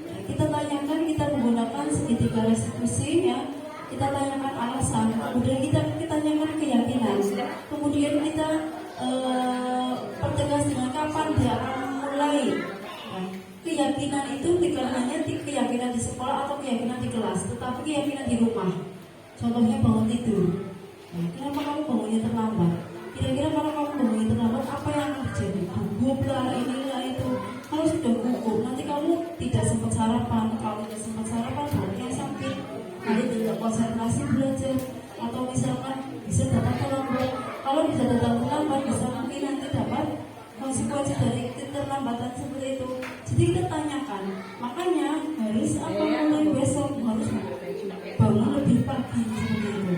Ya, kita tanyakan, kita menggunakan segitiga restitusi, ya, kita tanyakan alasan, kemudian kita tanyakan keyakinan, kemudian kita pertegas dengan kapan dia akan mulai. Nah, keyakinan itu bukan hanya keyakinan di sekolah atau keyakinan di kelas, tetapi keyakinan di rumah. Contohnya bangun tidur. Nah, kenapa kamu bangunnya terlambat? Kira-kira kalau kamu bangunnya terlambat, apa yang akan terjadi? Gugup lah, inilah itu. Kalau sudah gugup, nanti kamu tidak sempat sarapan. Kalau tidak sempat sarapan, badannya sakit. Nanti tidak konsentrasi belajar. Atau misalkan bisa datang terlambat. Kalau bisa datang terlambat, bisa mungkin nanti dapat konsekuensi dari keterlambatan seperti itu. Jadi kita tanyakan, makanya harus apa mulai besok harus bangun lebih pagi seperti itu.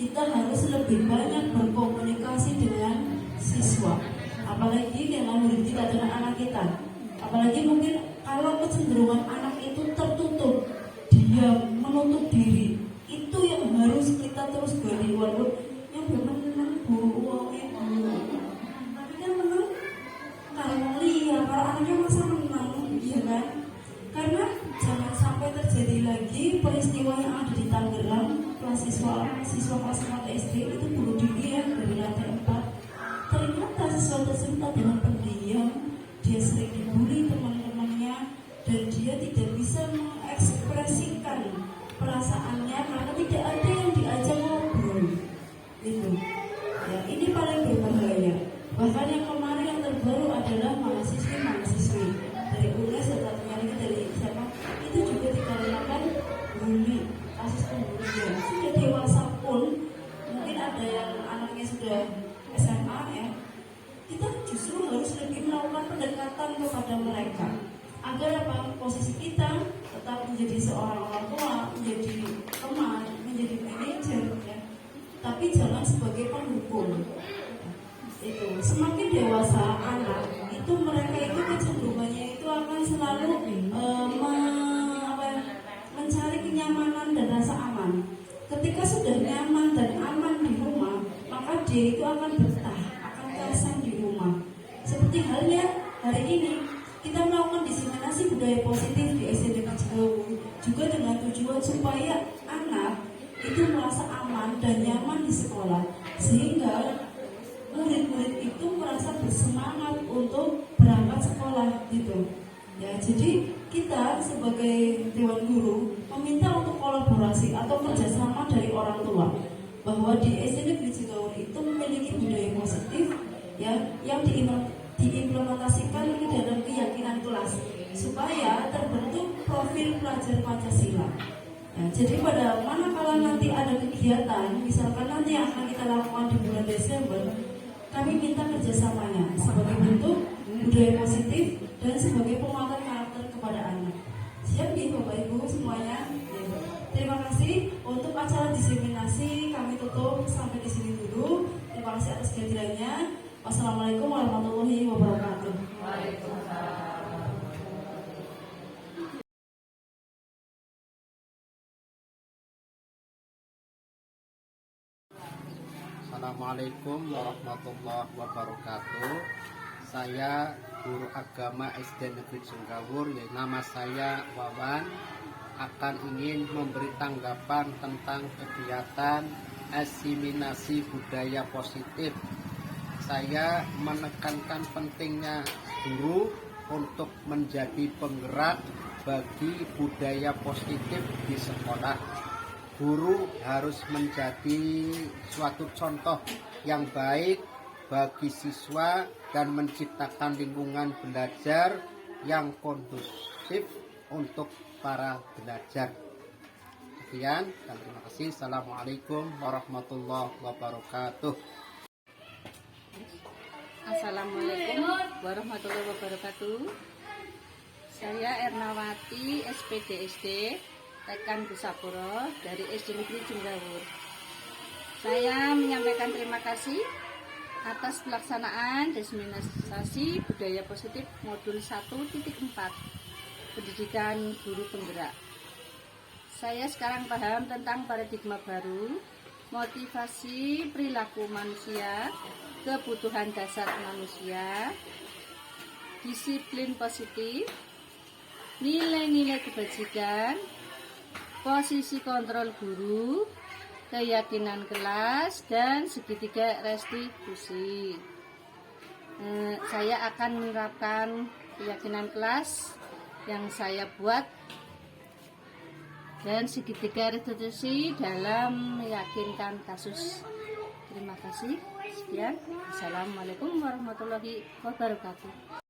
Kita harus lebih banyak berkomunikasi dengan siswa, apalagi dengan murid kita, dengan anak kita. Apalagi mungkin kalau kecenderungan anak itu tertutup, diam, menutup diri, itu yang harus kita terus gali. Walaupun yang benar-benar uangnya tapi kan menang kalau lihat kalau anaknya masa menang, ya kan? Karena jangan sampai terjadi lagi peristiwa yang ada di Tangerang, siswa kelas 4 SD itu bunuh diri, ya, dari lantai 4. Ternyata siswa tersebut adalah pendiam, dia sering dibully teman-temannya, dan dia tidak bisa mengekspresikan perasaannya karena tidak ada yang diajak ngobrol. Itu, ya, ini paling berbahaya. Bahkan yang kemarin yang terbaru adalah mahasiswi dari UNES, satunya dari siapa, itu juga dikarenakan bully, kasus pembulian. Sudah dewasa pun, mungkin ada yang anaknya sudah SMA, ya, kita justru harus lebih melakukan pendekatan kepada mereka agar apa, posisi kita tetap menjadi seorang orang tua, menjadi teman, menjadi manajer, ya, tapi jangan sebagai pendukung. Itu semakin dewasa anak itu, mereka itu kecenderungannya itu akan selalu mencari kenyamanan dan rasa aman. Ketika sudah nyaman dan aman di rumah, maka dia itu akan betah, akan kerasan di rumah. Seperti halnya hari ini kita melakukan diseminasi budaya positif di SD Negeri Cigawu juga dengan tujuan supaya anak itu merasa aman dan nyaman di sekolah, sehingga murid-murid itu merasa bersemangat untuk berangkat sekolah gitu. Ya, jadi kita sebagai Dewan Guru meminta untuk kolaborasi atau kerjasama dari orang tua, bahwa di SD Negeri Cigawu itu memiliki budaya positif, ya, yang diimplementasikan ke dalam keyakinan kelas supaya terbentuk profil pelajar Pancasila. Ya, jadi pada manakala nanti ada kegiatan, misalkan nanti yang akan kita lakukan di bulan Desember, kami minta kerjasamanya sebagai bentuk budaya positif dan sebagai penguatan karakter kepada anak. Siap ya Bapak Ibu semuanya? Ya. Terima kasih untuk acara diseminasi, kami tutup sampai di sini dulu. Terima kasih atas kehadirannya. Wassalamualaikum warahmatullahi wabarakatuh. Assalamualaikum Assalamualaikum warahmatullahi wabarakatuh. Saya guru agama SD Negeri Jenggawur, nama saya Wawan, akan ingin memberi tanggapan tentang kegiatan asimilasi budaya positif. Saya menekankan pentingnya guru untuk menjadi penggerak bagi budaya positif di sekolah. Guru harus menjadi suatu contoh yang baik bagi siswa dan menciptakan lingkungan belajar yang kondusif untuk para belajar. Sekian dan terima kasih. Assalamualaikum warahmatullahi wabarakatuh. Assalamualaikum warahmatullahi wabarakatuh. Saya Ernawati, SPDSD Tekan Busapuro dari SD Negeri Jenggawur. Saya menyampaikan terima kasih atas pelaksanaan diseminasi budaya positif modul 1.4 pendidikan guru penggerak. Saya sekarang paham tentang paradigma baru, motivasi perilaku manusia, kebutuhan dasar manusia, disiplin positif, nilai-nilai kebajikan, posisi kontrol guru, keyakinan kelas, dan segitiga restitusi. Saya akan menerapkan keyakinan kelas yang saya buat dan segitiga restitusi dalam meyakinkan kasus. Terima kasih. Sekian. Assalamualaikum warahmatullahi wabarakatuh.